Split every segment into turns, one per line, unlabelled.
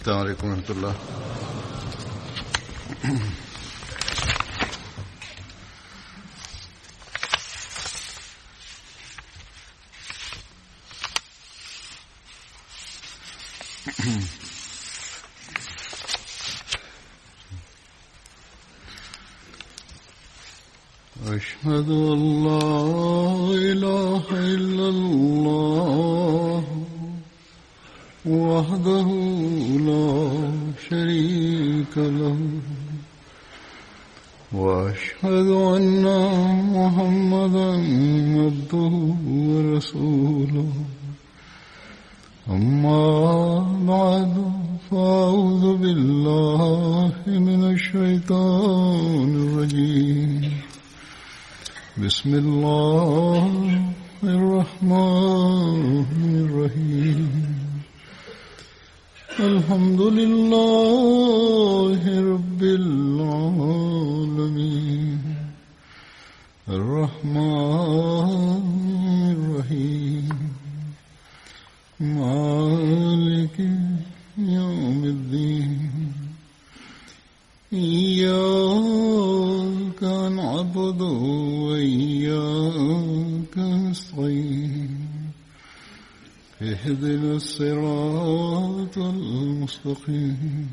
السلام عليكم ورحمة الله. أشهد أن لا إله إلا الله وحده لا شريك له وأشهد أن محمدا عبده ورسوله أما بعد فأعوذ بالله من الشيطان الرجيم بسم الله الرحمن الرحيم الحمد لله رب العالمين الرحمن الرحيم مالك يوم الدين إياك نعبد وإياك نستعين اهدنا الصراط المستقيم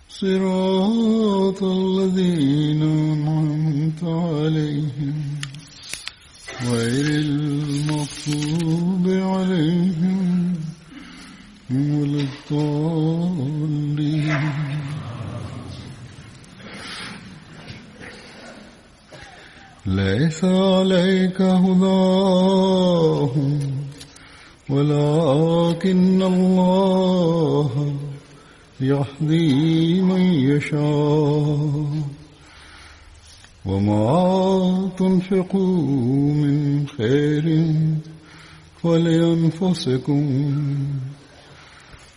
صراط الذين أنعمت عليهم غير المغضوب عليهم ولا الضالين. ليس عليك هداهم ولكن الله يهدي من يشاء وما تنفقوا من خير فلأنفسكم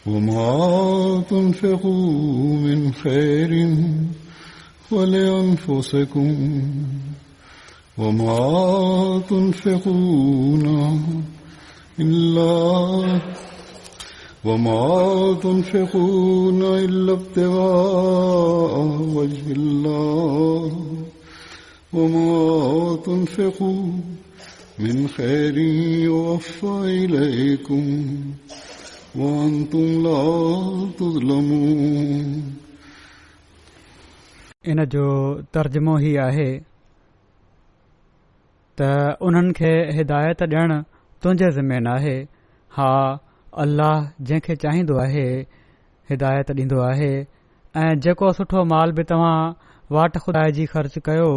وما تنفقوا من خير فلأنفسكم وما تنفقون إلا ابتغاء وجه الله وما تنفقوا من خير يوفى إليكم وأنتم لا تظلمون.
इन जो तर्जुमो ही आहे त उन्हनि खे हिदायत ॾियणु तुंहिंजे ज़िम्मे आहे. हा, अल्लाह जंहिंखे चाहींदो आहे हिदायत ॾींदो आहे. ऐं जेको सुठो माल बि तव्हां वाट खुदा जी ख़र्च कयो,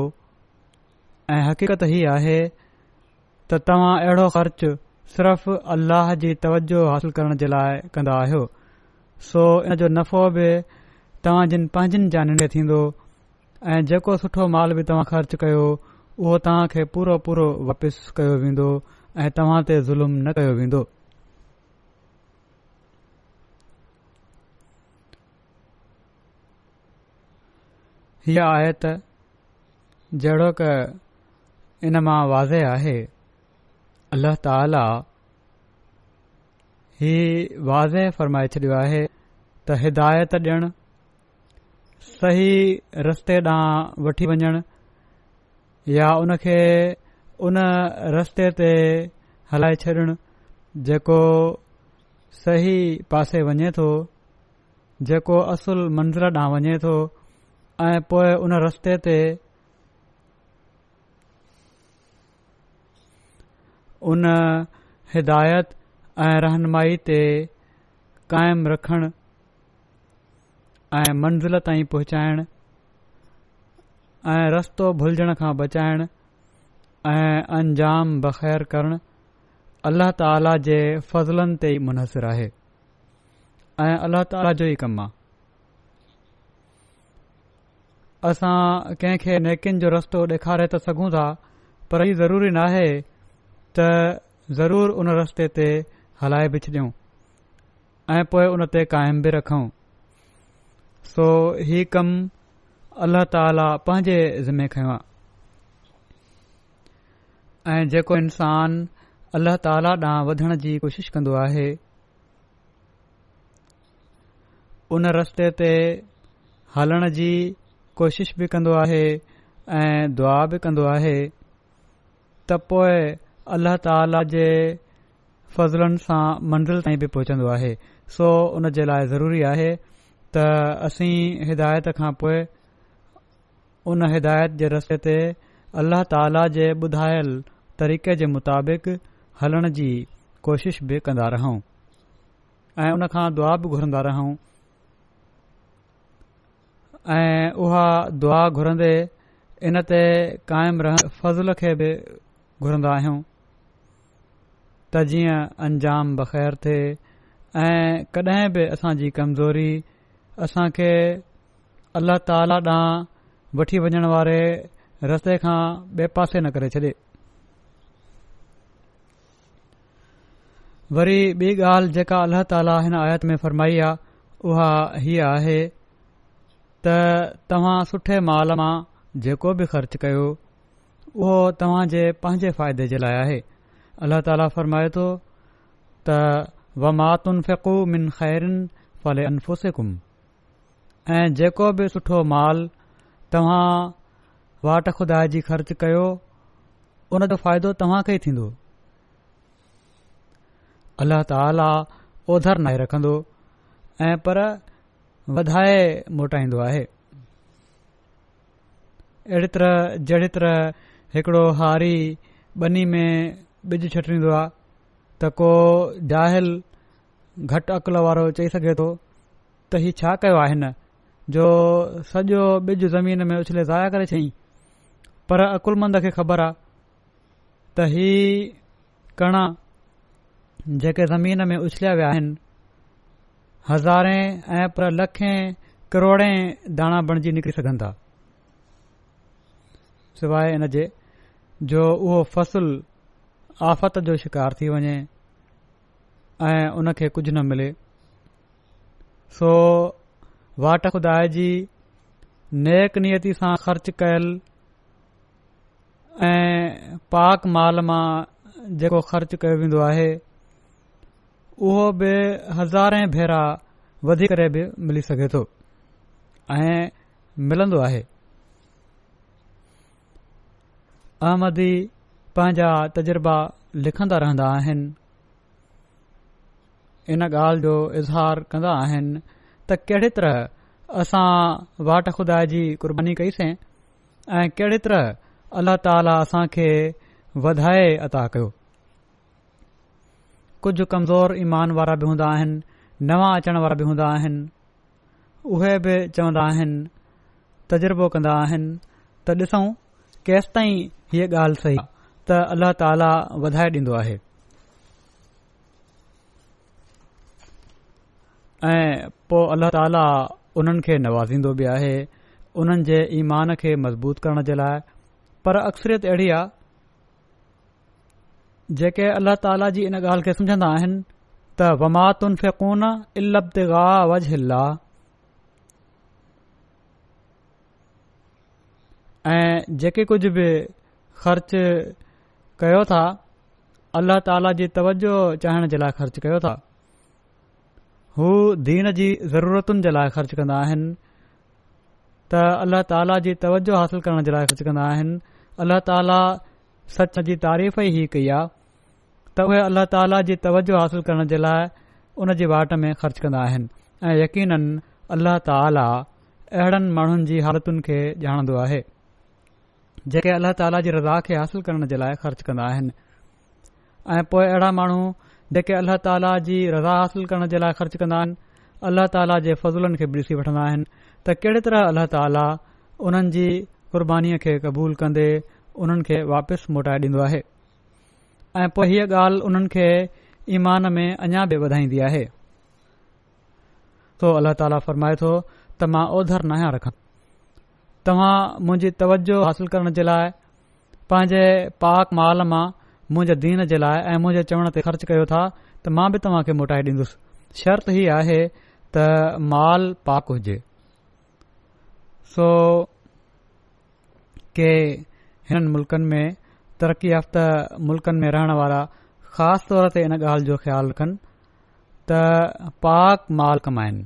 ऐं हक़ीक़त ही आहे त तव्हां अहिड़ो ख़र्च सिर्फ़ अल्लाह जी तवजो हासिल करण जे लाइ कंदा आहियो. सो इन जो नफ़ो बि तव्हां जिन पंहिंजनि जाननि खे थींदो, ऐं जेको सुठो माल बि तव्हां ख़र्च कयो उहो तव्हां खे पूरो पूरो वापसि कयो वेंदो ऐं तव्हां ते ज़ुल्म न कयो वेंदो. हीअ आयत जहिड़ो क इन मां वाज़े आहे, अल्लाह ताला ही वाज़े फरमाए छॾियो आहे त हिदायत ॾियणु, सही रस्ते ॾांहुं वठी वञणु या उनखे उन रस्ते ते हलाए छॾणु जेको सही पासे वञे थो, जेको असुल मंज़िल ॾांहुं वञे थो, ऐं पोइ उन रस्ते ते उन हिदायत ऐं रहनुमाई ते क़ाइमु रखणु ऐं मंज़िल ताईं पहुचाइणु ऐं रस्तो भुलिजण खां बचाइणु ऐं अंजाम बख़ैर करणु अल्लाह ताला जे फज़लनि ते ई मुनहसिर आहे ऐं अल्लाह ताला जो ई कमु आहे. असां कंहिंखे नेकिन जो रस्तो ॾेखारे त सघूं था, पर ही ज़रूरी नाहे त ज़रूर उन रस्ते ते हलाए बि छॾियूं ऐं पोइ उन ते क़ाइम बि रखूं. सो ही कमु अल्लाह ताला पंहिंजे ज़िम्मे खयो आहे. ऐं जेको इंसान अल्लाह ताला ॾांहुं वधण जी कोशिश कंदो आहे उन रस्ते ते हलण जी कोशिश बि कंदो आहे ऐं दुआ बि कंदो आहे त पोइ अल्लाह ताला जे फज़लनि सां मंज़िल ताईं बि पहुचंदो आहे। सो उन जे लाइ ज़रूरी आहे त असीं हिदायत खां पोइ उन हिदायत जे रस्ते ते अल्लाह ताला जे ॿुधायल तरीक़े जे मुताबिक़ हलण जी कोशिश बि कंदा रहूं ऐं उन खां दुआ बि घुरंदा रहूं ऐं उहा दुआ घुरंदे इन ते क़ाइम रहण फज़ल खे बि घुरंदा आहियूं त जीअं अंजाम बख़ैर थिए ऐं कॾहिं बि असांजी कमज़ोरी असां खे अल्लाह ताला ॾांहुं वठी वञण वारे रस्ते खां ॿिए पासे न करे छॾे। वरी ॿी ॻाल्हि जेका अल्लाह ताला हिन आयत में फरमाई आहे उहा हीअ आहे त तव्हां सुठे माल मां जेको बि ख़र्च कयो उहो तव्हां जे पंहिंजे फ़ाइदे जे लाइ आहे। अल्लाह ताला फरमाए थो त वमा तुनफ़िक़ू मिन ख़ैरिन फलिअन्फुसिकुम ऐं जेको बि सुठो माल तव्हां वाट खुदा जी ख़र्च कयो उन जो फ़ाइदो तव्हां खे ई थींदो। अल्लाह ताला ओधर नाहे रखंदो ऐं पर वधाए मोटाईंदो आहे। अहिड़ी तरह जहिड़ी तरह हिकिड़ो हारी ॿनी में ॿिज छटींदो आहे त को जाहिल घटि अकुल वारो चई सघे थो त हीउ छा कयो आहे हिन जो सॼो ॿिज ज़मीन में उछले ज़ाया करे छई, पर अकुलमंद खे ख़बर आहे त ही कणा जेके ज़मीन में उछलिया विया आहिनि हज़ारे ऐं पर लखे करोड़े दाणा बणिजी निकिरी सघनि था सवाइ इन जे जो उहो फ़सुल आफ़त जो शिकार थी वञे ऐं उन खे कुझु न मिले। सो वाट खुदा जी नेक नियती सां ख़र्च कयल ऐं पाक माल मां जेको ख़र्च कयो वेंदो आहे उहो बि हज़ारे भेरा वधी करे बि मिली सघे थो ऐं मिलंदो आहे। अहमदी पंहिंजा तजुर्बा लिखंदा रहंदा आहिनि, इन ॻाल्हि जो इज़हार कंदा आहिनि त कहिड़ी तरह असां वाट खुदा जी क़ुर्बानी कईसीं ऐं कहिड़ी तरह अल्लाह ताला असां खे वधाए अता कयो। कुझु कमज़ोर ईमान वारा बि हूंदा आहिनि, नवां अचण वारा बि हूंदा आहिनि, उहे बि चवंदा आहिनि तजुर्बो कंदा आहिनि त ॾिसूं केसि ताईं हीअ ॻाल्हि सही त अल्लाह ताला वधाए ॾींदो आहे। ऐं पोइ अल्लाह ताला उन्हनि खे नवाज़ींदो बि आहे उन्हनि जे ईमान खे मज़बूत करण जे लाइ। पर अक्सरियत अहिड़ी आहे जेके अल्लाह ताला जी इन ॻाल्हि खे सम्झंदा आहिनि त वमा तुनफ़िक़ून इल्ला इब्तिग़ा वजहिल्लाह ऐं जेके कुझु बि ख़र्च कयो था अल्लाह ताला जी तवजो चाहण जे लाइ ख़र्च कयो था। हू दीन जी ज़रूरतुनि जे लाइ ख़र्च कंदा आहिनि त अल्लाह ताला जी तवजो हासिल करण जे लाइ ख़र्च कंदा आहिनि। अल्लाह ताला सच जी तारीफ़ ई कई आहे त उहे अल्लाह ताला जी तवजो हासिल करण जे लाइ उन जी वाट में ख़र्च कंदा आहिनि ऐं यकीनन अल्लाह ताला अहिड़नि माण्हुनि जी हालतुनि खे ॼाणंदो आहे जेके अल्लाह ताला जी रज़ा खे हासिल करण जे लाइ ख़र्च कंदा आहिनि। ऐं पोइ अहिड़ा माण्हू जेके अल्लाह ताला जी रज़ा हासिल करण जे लाइ ख़र्च कंदा आहिनि अल्लाह ताला जे फज़लनि खे बि ॾिसी वठंदा आहिनि त कहिड़ी तरह अल्लाह ताला उन्हनि जी क़ुर्बानीअ खे क़बूल कंदे उन्हनि खे वापसि मोटाए ॾींदो आहे। ऐं पोइ हीअ ॻाल्हि उन्हनि खे ईमान में अञा बि वधाईंदी आहे। तो अल्लाह ताला फरमाए थो त मां ओधर न आहियां रखां, तव्हां मुंहिंजी तवजो हासिल करण जे लाइ पंहिंजे पाक माल मां मुंहिंजे दीन जे लाइ ऐं मुंहिंजे चवण ते ख़र्च कयो था त मां बि तव्हां खे मोटाए ॾींदुसि। शर्त ही आहे त माल पाक हुजे। सो के हिननि मुल्कनि में तरक़ी याफ़्ता मुल्कनि में रहण वारा ख़ासि तौर ते इन ॻाल्हि जो ख़्यालु रखनि त पाक माल कमाइनि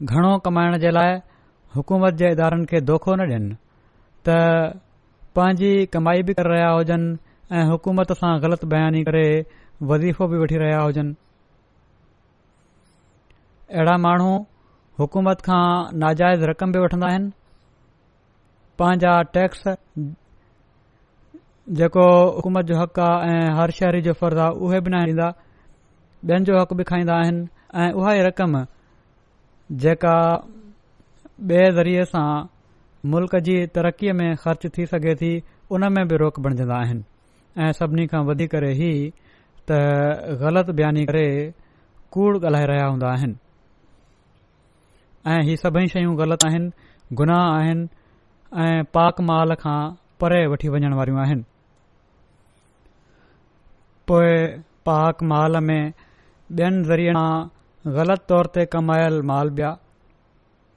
घणो कमाइण जे लाइ हुकूमत जे इदारनि खे धोखो न ॾियनि त पंहिंजी कमाई बि करे रहिया हुजनि ऐं हुकूमत सां ग़लति बयानी करे वज़ीफ़ो बि वठी रहिया हुजनि। अहिड़ा माण्हू हुकूमत खां नाजाइज़ रक़म बि वठंदा आहिनि, पंहिंजा टैक्स जेको हुकूमत जो हक़ आहे ऐं हर शहरी जो फ़र्ज़ु आहे उहे बि न ॾींदा, ॿियनि जो हक़ बि खाईंदा आहिनि ऐं उहा ई रक़म जेका ॿिए ज़रिए सां मुल्क जी तरक़ीअ में ख़र्च थी सघे थी उन में बि रोक बणिजंदा आहिनि ऐं सभिनी खां वधीक करे ही त ग़लति बयानी करे कूड़ ॻाल्हाए रहिया हूंदा आहिनि ऐं ही सभई शयूं ग़लति आहिनि, गुनाह आहिनि ऐं पाक माल खां परे वठी वञण वारियूं आहिनि। पोइ पाक माल में ॿियनि ज़रिए खां ग़लति तौर ते कमायल माल ॿिया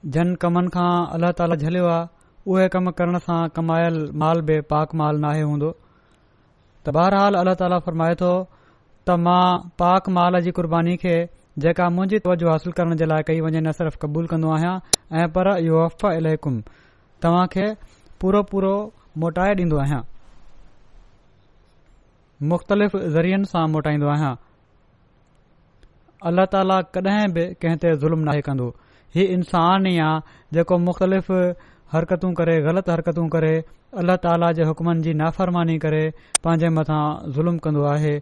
जिन कमनि खां अल्लाह ताला झलियो आहे उहे कम करण सां कमायल माल बि पाक माल नाहे हूंदो। त बहरहाल अल्लाह ताला फरमाए थो त मां पाक माल जी कुर्बानी खे जेका मुंहिंजी तवजो हासिल करण जे लाइ कई वञे न सिर्फ़ क़बूल कंदो आहियां ऐं पर युवफ़ा इलैकुम तव्हां खे पूरो पूरो मोटाए ॾींदो आहियां, मुख़्तलिफ़ ज़रियनि सां मोटाईंदो आहियां। अल्लाह ताला कॾहिं बि कंहिं ते ज़ुल्म नाहे कंदो। हीउ इंसान ई आहे जेको मुख़्तलिफ़ हरकतूं करे, ग़लति हरकतूं करे, अल्लाह ताला जे हुकमनि जी नाफ़रमानी करे पंहिंजे मथां ज़ुल्म कंदो आहे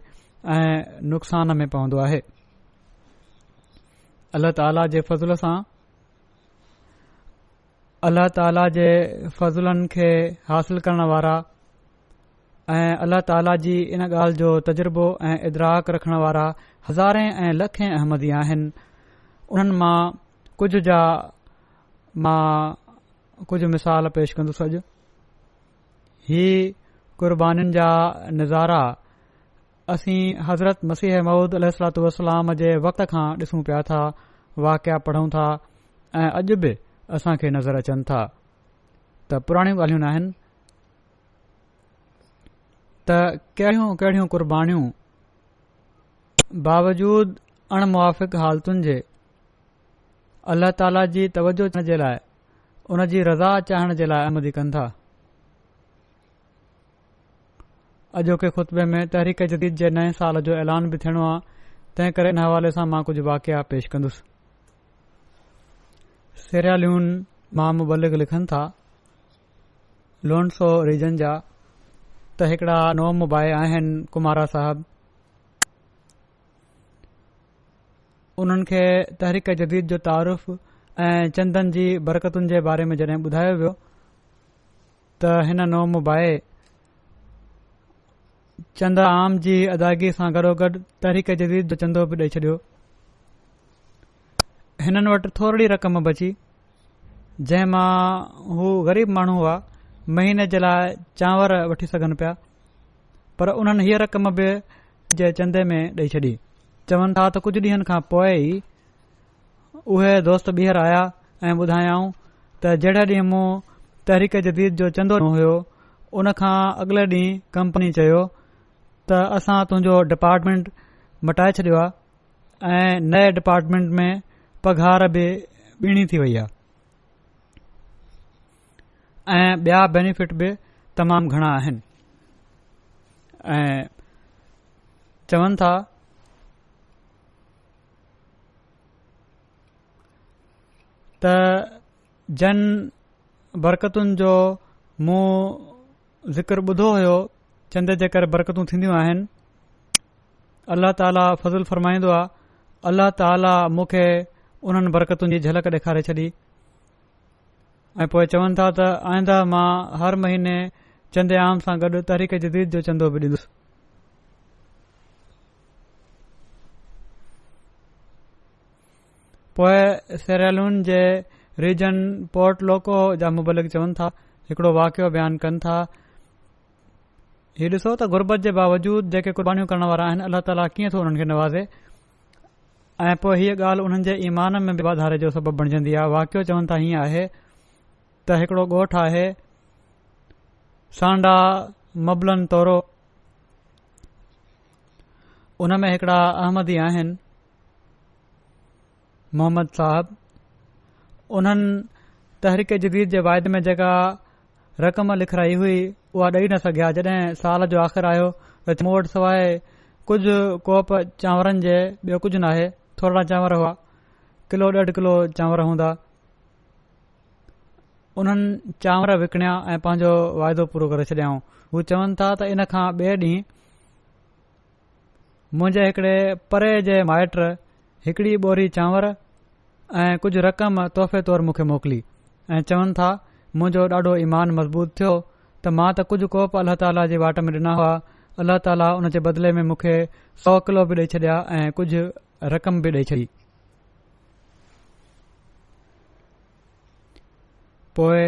ऐं नुक़सान में पवंदो आहे। अल्लाह ताला जे फज़ल सां अल्लाह ताला जे फज़लनि खे हासिल करण वारा ऐं अल्लाह ताला जी इन ॻाल्हि जो तजुर्बो ऐं इदराक रखण वारा हज़ारे ऐं लखे अहमदी आहिनि। उन्हनि मां कुझु जा मां कुझु मिसाल पेश कंदुसि। अॼु ही क़ुर्बानीनि जा नज़ारा असीं हज़रत मसीह मऊद अलैहिस्सलातु वस्सलाम जे वक़्त खां ॾिसूं पिया था, वाक़िया पढ़ूं था ऐं अॼु बि असां खे नज़र अचनि था। त पुराणियूं ॻाल्हियूं न आहिनि त कहिड़ियूं कहिड़ियूं क़ुर्बानियूं बावजूद अणमुआफ़िक़ हालतुनि जे अल्लाह ताला जी तवजो जे लाइ उन जी रज़ा चाहण जे लाइ आमदी कनि था। अॼोके ख़ुतबे में तहरीक जदीद जे नए साल जो ऐलान बि थियणो आहे, तंहिं करे इन हवाले सां मां कुझु वाक़िया पेश कंदुसि। सेराल्यून मां मुबलिग लिखनि था लोन्सो रीजन जा त हिकड़ा नओ मुबाए आहिनि कुमारा साहब, उन्हनि खे तहरीक जदीद जो तारुफ़ ऐं चंदनि जी बरकतुनि जे बारे में जॾहिं ॿुधायो वियो त हिन नओ मुबाए चंद आम जी अदायगी सां गॾोगॾु तहरीक जदीद जो चंदो बि ॾेई छॾियो। हिननि वटि थोरी रक़म बची जंहिं मां हू ग़रीब माण्हू हुआ महीने जे लाइ चांवर वठी सघनि पिया, पर उन्हनि हीअ रक़म बि जे चंदे में ॾेई छॾी। चवनि था त कुझु ॾींहनि खां पोइ ई उहे दोस्त ॿीहर आया ऐं ॿुधायाऊं त जहिड़े ॾींहुं मूं तहरीक जदीद जो चंदो ॾिनो हुयो उन खां अॻिले ॾींहुं कंपनी चयो त असां तुंहिंजो डिपार्टमेंट मटाए छॾियो आहे ऐं नए डिपार्टमेंट में पघार बि ॿीणी थी वई आहे ऐं ॿिया बेनिफिट बि तमामु घणा आहिनि। ऐं चवनि था त जन बरकतुनि जो मूं ज़िक्र ॿुधो हुयो, चंद जे करे बरकतूं थींदियूं आहिनि। अल्लाह ताला फज़ल फरमाईंदो आहे, अल्लाह ताला मूंखे उन्हनि बरकतुनि जी झलक ॾेखारे छॾी ऐं पोइ चवनि था त आईंदा मां हर महीने चंदे आम सां गॾु तहरीक जदीद जो चंदो बि ॾींदुसि। पोइ सेरालून जे रीजन पोर्ट लोको जा मुबलिक चवनि था, हिकिड़ो वाक़ियो बयानु कनि था। हीउ ॾिसो त गुरबत जे बावजूद जेके क़ुर्बानियूं करण वारा आहिनि अल्लाह ताला कीअं थो उन्हनि खे नवाज़े ऐं पोइ हीअ ॻाल्हि उन्हनि जे ईमान में बि वाधारे जो सबबु बणिजंदी आहे। वाक़ियो चवनि था हीअं आहे त हिकिड़ो ॻोठु आहे सांडा मबलन तोरो, उन में हिकिड़ा अहमदी आहिनि मोहम्मद साहब। उन्हनि तहरीक जदीद जे वाइदे में जेका रक़म लिखाई हुई उहा ॾेई न सघिया। जॾहिं साल जो आख़िर आयो त मूं वटि सवाइ कुझु कोप चांवरनि जे ॿियो कुझु न आहे। थोरा चांवर हुआ, 1.5 किलो चांवर हूंदा। उन्हनि चांवर विकिणिया ऐं पंहिंजो वाइदो पूरो करे छॾियाऊं। हू चवनि था त इन खां ॿिए ॾींहुं मुंहिंजे हिकिड़े परे जे माइट हिकिड़ी ॿोरी चांवर ऐं कुझु रक़म तोहफ़े तौरु मूंखे मोकिली ऐं चवनि था मुंहिंजो ॾाढो ईमान मज़बूत थियो त मां त कुझु कोप अल्लाह ताला जे वाट में ॾिना हुआ। अल्लाह ताला उन जे बदिले में मूंखे 100 किलो बि ॾेई छॾिया ऐं कुझु रक़म बि ॾेई छॾी। पोइ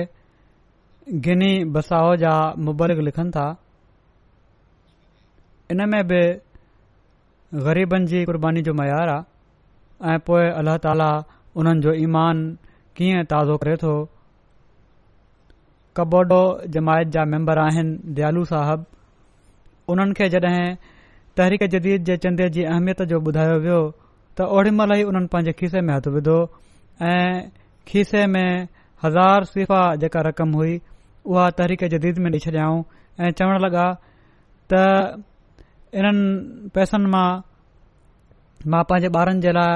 गिनी बसाओ जा मुबलिग लिखनि था इन में बि ग़रीबनि जी क़ुर्बानी जो मयार आहे ऐं पोइ अल्लाह ताला उन्हनि जो ईमान कीअं ताज़ो करे थो। कबोडो जमायत जा मेंबर आहिनि दयालू साहब। उन्हनि खे जॾहिं तहरीक जदीद जे चंदे जी अहमियत जो ॿुधायो वियो त ओड़ी महिल ई उन्हनि पंहिंजे खीसे में हथु विधो ऐं खीसे में 1000 सिफ़ा जेका रक़म हुई उहा तहरीक जदीद में ॾेई छॾियाऊं ऐं चवण लॻा त इन्हनि पैसनि मां पंहिंजे ॿारनि जे लाइ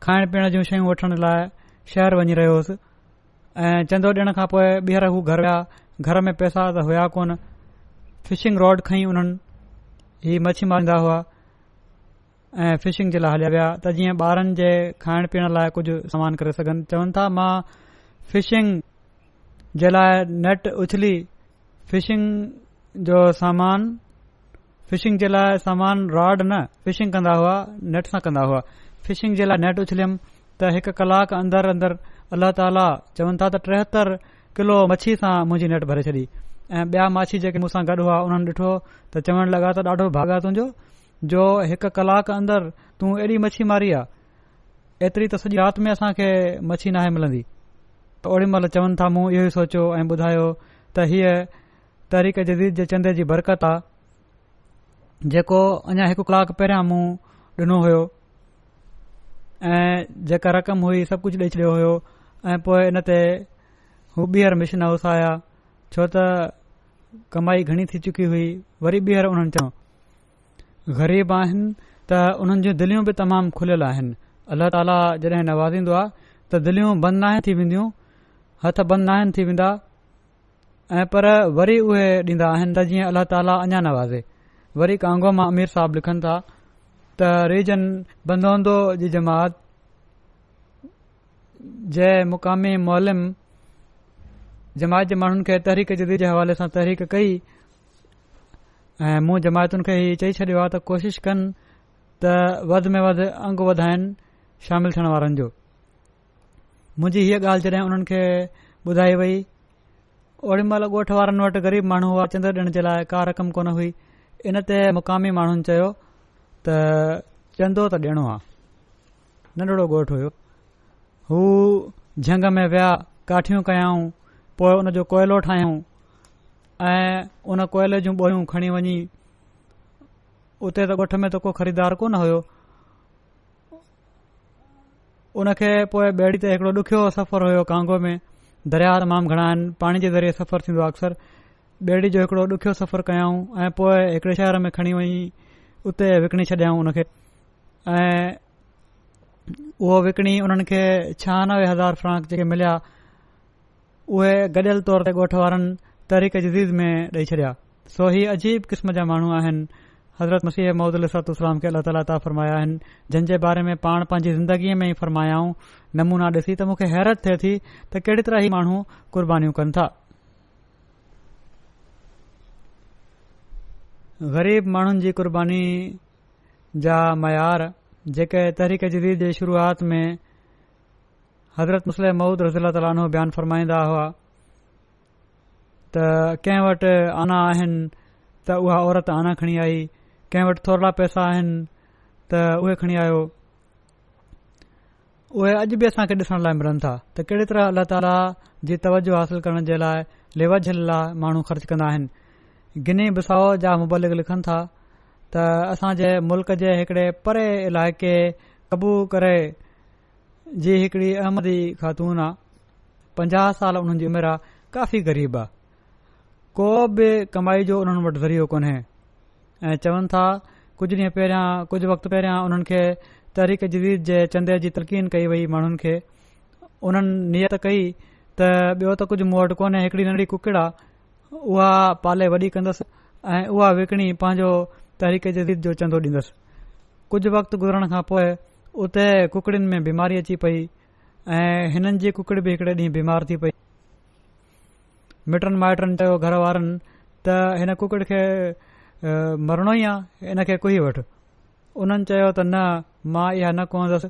खाइण पीअण जूं शयूं वठण लाइ शहर वञी रहियो हुयुसि ऐं चंदो ॾियण खां पोइ ॿीहर हू घर विया। घर में पैसा त हुया कोन। फिशिंग रॉड खई उन्हनि ही मच्छी मारींदा हुआ ऐं फिशिंग जे लाइ हलिया विया त जीअं ॿारनि जे खाइण पीअण लाइ कुझु सामान करे सघनि। चवनि था मां फिशिंग जे लाइ नेट उछली फिशिंग जो सामान फिशिंग जे लाइ सामान रॉड न फिशिंग कंदा हुआ नेट सां कंदा हुआ। फिशिंग जे लाइ नेट उछलियमि त 1 कलाक अंदरि अंदरि अल्लाह ताला चवनि था त 73 किलो मच्छी सां मुंहिंजी नेट भरे छॾी ऐं ॿिया माछी जेके मूंसां गॾु हुआ उन्हनि ॾिठो त चवण लॻा त ॾाढो भाॻ आहे तुंहिंजो जो 1 कलाक अंदरि तूं एॾी मच्छी मारी आहे। एतिरी त सॼी राति में असांखे मच्छी नाहे मिलंदी। त ओड़ी महिल चवनि था मूं इहो ई सोचियो ऐं ॿुधायो त हीअ तहरीक जदीद जे चंदे जी बरकत आहे जेको अञा 1 कलाक पहिरियां मूं ॾिनो हुयो ऐं जेका रक़म हुई सभु कुझु ॾेई छॾियो हुयो ऐं पोइ इन ते हू ॿीहर मिशन हाउस आया छो त कमाई घणी थी चुकी हुई। वरी ॿीहर उन्हनि चयो ग़रीब आहिनि त उन्हनि जूं दिलियूं बि तमामु खुलियल आहिनि। अल्लाह ताला जॾहिं नवाज़ींदो आहे त दिलियूं बंदि नाहिनि थी वेंदियूं, हथ बंदि नाहिनि थी वेंदा ऐं पर वरी उहे ॾींदा आहिनि त जीअं अल्लाह ताला अञा नवाज़े। वरी कांगो मां अमीर साहब लिखनि था त रीजन बंदोंदो जी जमात जे मुक़ामी मोलिम जमायत जे माण्हुनि खे तहरीक जदीद जे हवाले सां तहरीक कई ऐं मूं जमायतुनि खे ही चई छॾियो आहे त कोशिश कनि त वधि में वधि अंग वधाइनि शामिल थियण वारनि जो। मुंहिंजी हीअ ॻाल्हि जॾहिं उन्हनि खे ॿुधाई वई ओड़ी महिल ॻोठ वारनि वटि ग़रीब माण्हू हुआ चंद ॾियण जे लाइ का रक़म कोन हुई। इन ते मुक़ामी माण्हुनि चयो त चंदो त ॾियणो आहे। नंढड़ो ॻोठ हुयो। हू झंग में विया, काठियूं कयाऊं, पोइ उन जो कोयलो ठाहियूं ऐं उन कोयले जूं ॿोरियूं खणी वञी उते त ॻोठ में त को ख़रीदार कोन हुयो। उनखे पोइ ॿेड़ी ते हिकिड़ो ॾुखियो सफ़र हुयो। कांगो में दरिया तमामु घणा आहिनि, पाणी जे ज़रिए सफ़र थींदो आहे अक्सर। ॿेड़ी जो हिकिड़ो ॾुखियो सफ़र कयाऊं ऐं पोइ हिकिड़े शहर में खणी वञी उते विकिणी छॾियाऊं उनखे ऐं उहो विकिणी उन्हनि खे 96,000 फ्रांक जेके मिलिया उहे गॾियल तौर ते ॻोठ वारनि तहरीक जदीद में ॾेई छॾिया। सो ही अजीब क़िस्म जा माण्हू आहिनि। हज़रत मसीह मौद अलैहिस्सलाम खे अल्लाह ताला ता फरमाया आहिनि जिन जे बारे में पाण पंहिंजी ज़िंदगीअ में ई फरमायाऊं नमूना ॾिसी त मूंखे हैरत थिए थी त कहिड़ी तरह ही माण्हू क़ुर्बानियूं कनि था। ग़रीब माण्हुनि जी क़ुर्बानी जा मयार जेके तहरीक जदीद जे शुरूआत में हज़रत मुस्लिम मऊद रज़ियल्लाहु ताला अन्हु बयानु फरमाईंदा हुआ त कंहिं वटि आना आहिनि त उहा औरत आना खणी आई, कंहिं वटि थोरा पैसा आहिनि त उहे खणी आयो। उहे अॼु बि असांखे ॾिसण लाइ मिलनि था त कहिड़ी तरह अल्लाह ताला जी तवजो हासिल करण जे लाइ लेवज लाइ माण्हू ख़र्च कंदा आहिनि। गिनी बिसाओ जा मुबलिग लिखनि था त असांजे मुल्क जे हिकिड़े परे इलाइक़े कबू करे जी हिकिड़ी अहमदी ख़ातून आहे 50 साल उन्हनि जी उमिरि आहे, काफ़ी ग़रीब आहे, को बि कमाई जो उन्हनि वटि ज़रियो कोन्हे। ऐं चवनि था कुझु ॾींहं पहिरियां, कुझु वक़्तु पहिरियां उन्हनि खे तहरीक जदीद जे चंदे जी तलक़ीन कई वई माण्हुनि खे। उन्हनि नियत कई त ॿियो त कुझु मूं वटि कोन्हे, हिकिड़ी नंढड़ी कुकड़ आहे, उहा पाले वॾी कंदसि ऐं उहा विकिणी पंहिंजो तहरीक जदीद जो चंदो ॾींदसि। कुझु वक़्तु गुज़रण खां पोइ उते कुकड़ियुनि में बीमारी अची पई ऐं हिननि जी कुकड़ बि हिकिड़े ॾींहुं बीमार थी पई। मिटनि माइटनि चयो घर वारनि त हिन कुकड़ खे मरणो ई आहे, हिन खे कुही वठि। उन्हनि चयो त न, मां इहा न कुहंदसि।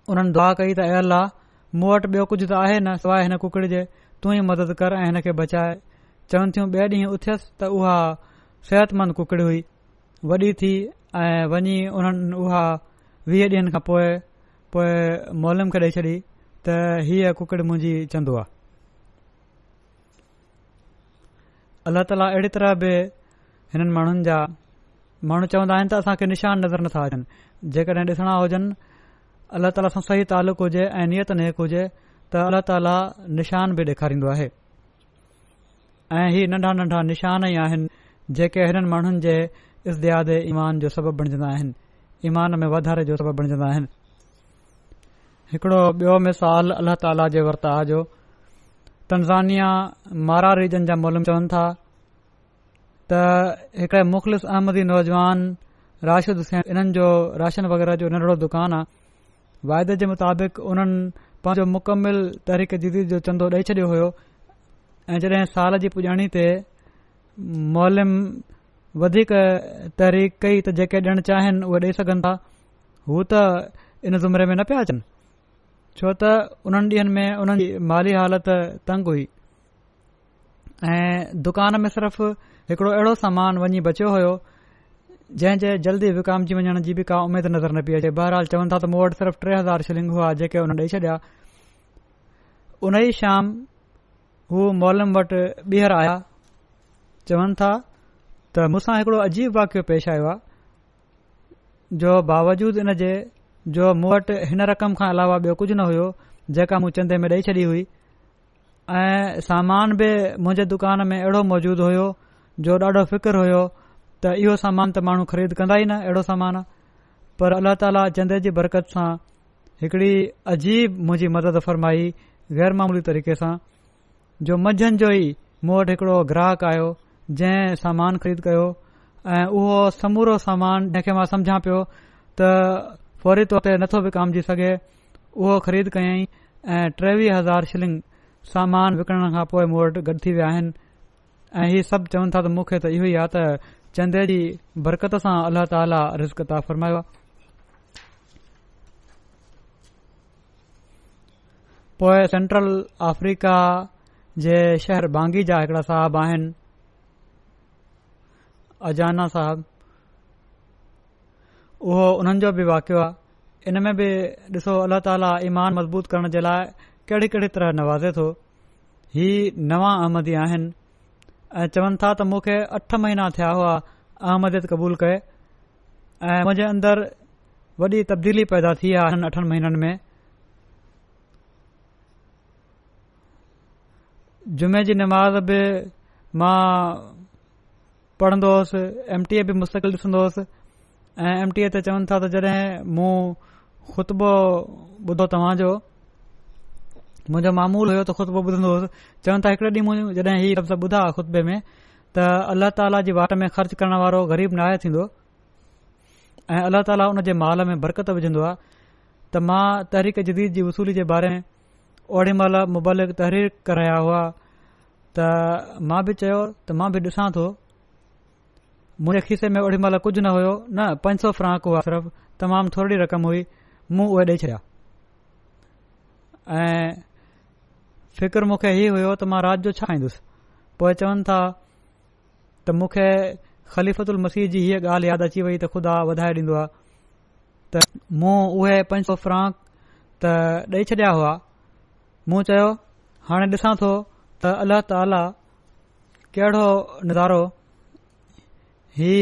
उन्हनि दुआ कई त ऐं अल्लाह, मूं वटि ॿियो कुझु त आहे न सवाइ हिन कुकड़ जे, तूं ई मदद कर ऐं हिन खे बचाए। चवनि थियूं ॿिए ॾींहुं उथियसि त उहा सिहतमंद कुकड़ हुई, वॾी थी ऐं वञी उन्हनि उहा 20 ॾींहंनि खां पोइ मोलम खे ॾेई छॾी त हीअ कुकड़ मुंहिंजी चंदो आहे। अल्लाह ताला अहिड़ी तरह बि हिननि माण्हुनि जा माण्हू चवंदा आहिनि त असांखे निशान नज़र नथा अचनि। जेकॾहिं ॾिसणा हुजनि, अल्लाह ताला सां सही तालुक़ हुजे ऐं नियत नेक हुजे त अल्लाह ताला निशान बि ॾेखारींदो आहे। ऐं ही नंढा नंढा निशान ई आहिनि जेके हिननि माण्हुनि जे इज़्दियाद ईमान जो सबबु बणजंदा आहिनि, ईमान में वाधारे जो सबबु बणजंदा आहिनि। हिकिड़ो ॿियो मिसाल अल्लाह ताला जे वर्ता जो, तंज़ानिया मारा रीजन जा मोलम चवनि था त हिकिड़े मुख़लिस अहमदी नौजवान राशिद हुसैन, इन्हनि जो राशन वग़ैरह जो नंढड़ो दुकानु आहे। वाइदे जे मुताबिक़ उन्हनि पंहिंजो मुकमिल तहरीक जदीद जो चंदो ॾेई छॾियो हुयो ऐं जॾहिं साल जी पुॼाणी ते मोलम वधीक तहरीक कई त जेके ॾियणु चाहिनि उहे ॾेई सघनि था, हू त इन ज़ुमरे में न पिया अचनि, छो त उन्हनि ॾींहनि में उन्हनि जी माली हालत तंग हुई ऐं दुकान में सिर्फ़ हिकिड़ो अहिड़ो सामान वञी बचियो हुयो जंहिं जे जल्दी विकामजी वञण जी बि का उमेद नज़र न पई अचे। बहरहाल चवनि था त मूं वटि सिर्फ़ 3000 शिलिंग हुआ जेके उन्हनि ॾेई छॾिया। उन ई शाम हू मोलम वटि ॿीहर आया। चवनि था त मूंसां हिकिड़ो अजीब वाक़ियो पेश आयो आहे जो बावजूद इन जे जो मूं वटि हिन रक़म खां अलावा ॿियो कुझु न हुयो जेका मूं चंदे में ॾेई छॾी हुई ऐं सामान बि मुंहिंजे दुकान में अहिड़ो मौजूदु हुयो जो ॾाढो फ़िक्र हुयो त इहो सामान त माण्हू ख़रीद कंदा ई न, अहिड़ो सामान। पर अल्लाह ताला चंदे जी बरकत सां हिकिड़ी अजीब मुंहिंजी मदद फरमाई गैर मामूली तरीक़े सां, जो मंझंदि जो ई मूं वटि हिकिड़ो ग्राहक आयो जंहिं सामान ख़रीद कयो ऐं उहो समूरो सामान जंहिंखे मां सम्झां पियो त फौरी तौर ते नथो विकामजी सघे, उहो ख़रीद कयईं ऐं 23,000 शिलिंग सामान विकणण खां पोइ मूं वटि गॾु थी विया आहिनि। ऐं हीउ सभु चवनि था त मूंखे त इहो ई आहे त चंदे जी बरकत सां अल्लाह ताला रिज़्क़ अता फ़रमायो आहे। पोइ सेंट्रल अफ्रीका जे शहर बांगी जा हिकिड़ा साहब आहिनि, अजाना साहब, उहो उन्हनि जो बि वाक़ियो आहे। इन में बि ॾिसो अल्लाह ताला ईमान मज़बूत करण जे लाइ कहिड़ी कहिड़ी तरह नवाज़े थो। ही नवां अहमदी आहिनि ऐं चवनि था त मूंखे 8 महीना थिया हुआ अहमदियत क़बूल कए ऐं मुंहिंजे अंदरि वॾी तब्दीली पैदा थी आहे हिन 8 महीननि में। जुमे जी नमाज़ बि मां पढ़ंदो हुउसि, MTA बि मुस्तक़िल ॾिसंदो हुउसि ऐं MTA ते चवनि था त जॾहिं मूं ख़ुतबो ॿुधो तव्हांजो, मुंहिंजो मामूल हुयो त ख़ुतबो ॿुधंदो हुउसि। चवनि था हिकिड़े ॾींहुं जॾहिं हीउ लफ़्ज़ ॿुधा ख़ुतबे में त अल्लाह ताला जी वाट में ख़र्च करण वारो ग़रीब नाहे थींदो ऐं अल्लाह ताला उन जे माल में बरकत विझंदो आहे, त मां तहरीक जदीद जी वसूली जे बारे में ओड़ी महिल मुबलिक तहरीर कराया हुआ त मां बि चयो त मां बि ॾिसां थो। मुंहिंजे खीसे में ओड़ी महिल कुझु न हुयो, न 500 फ्रांक हुआ, सिर्फ़ तमामु थोरी रक़म हुई। मूं उहे ॾेई छॾिया ऐं फ़िक्र मूंखे हीउ हुयो त मां राति जो छा खाईंदुसि। पोइ चवनि था त मूंखे ख़लीफ़तुल मसीह जी हीअ ॻाल्हि यादि अची वई त ख़ुदा वधाए ॾींदो आहे त मूं उहे 500 फ्रांक त ॾेई छॾिया हुआ। मूं चयो हाणे ॾिसां थो त अल्लाह ताला कहिड़ो नज़ारो ही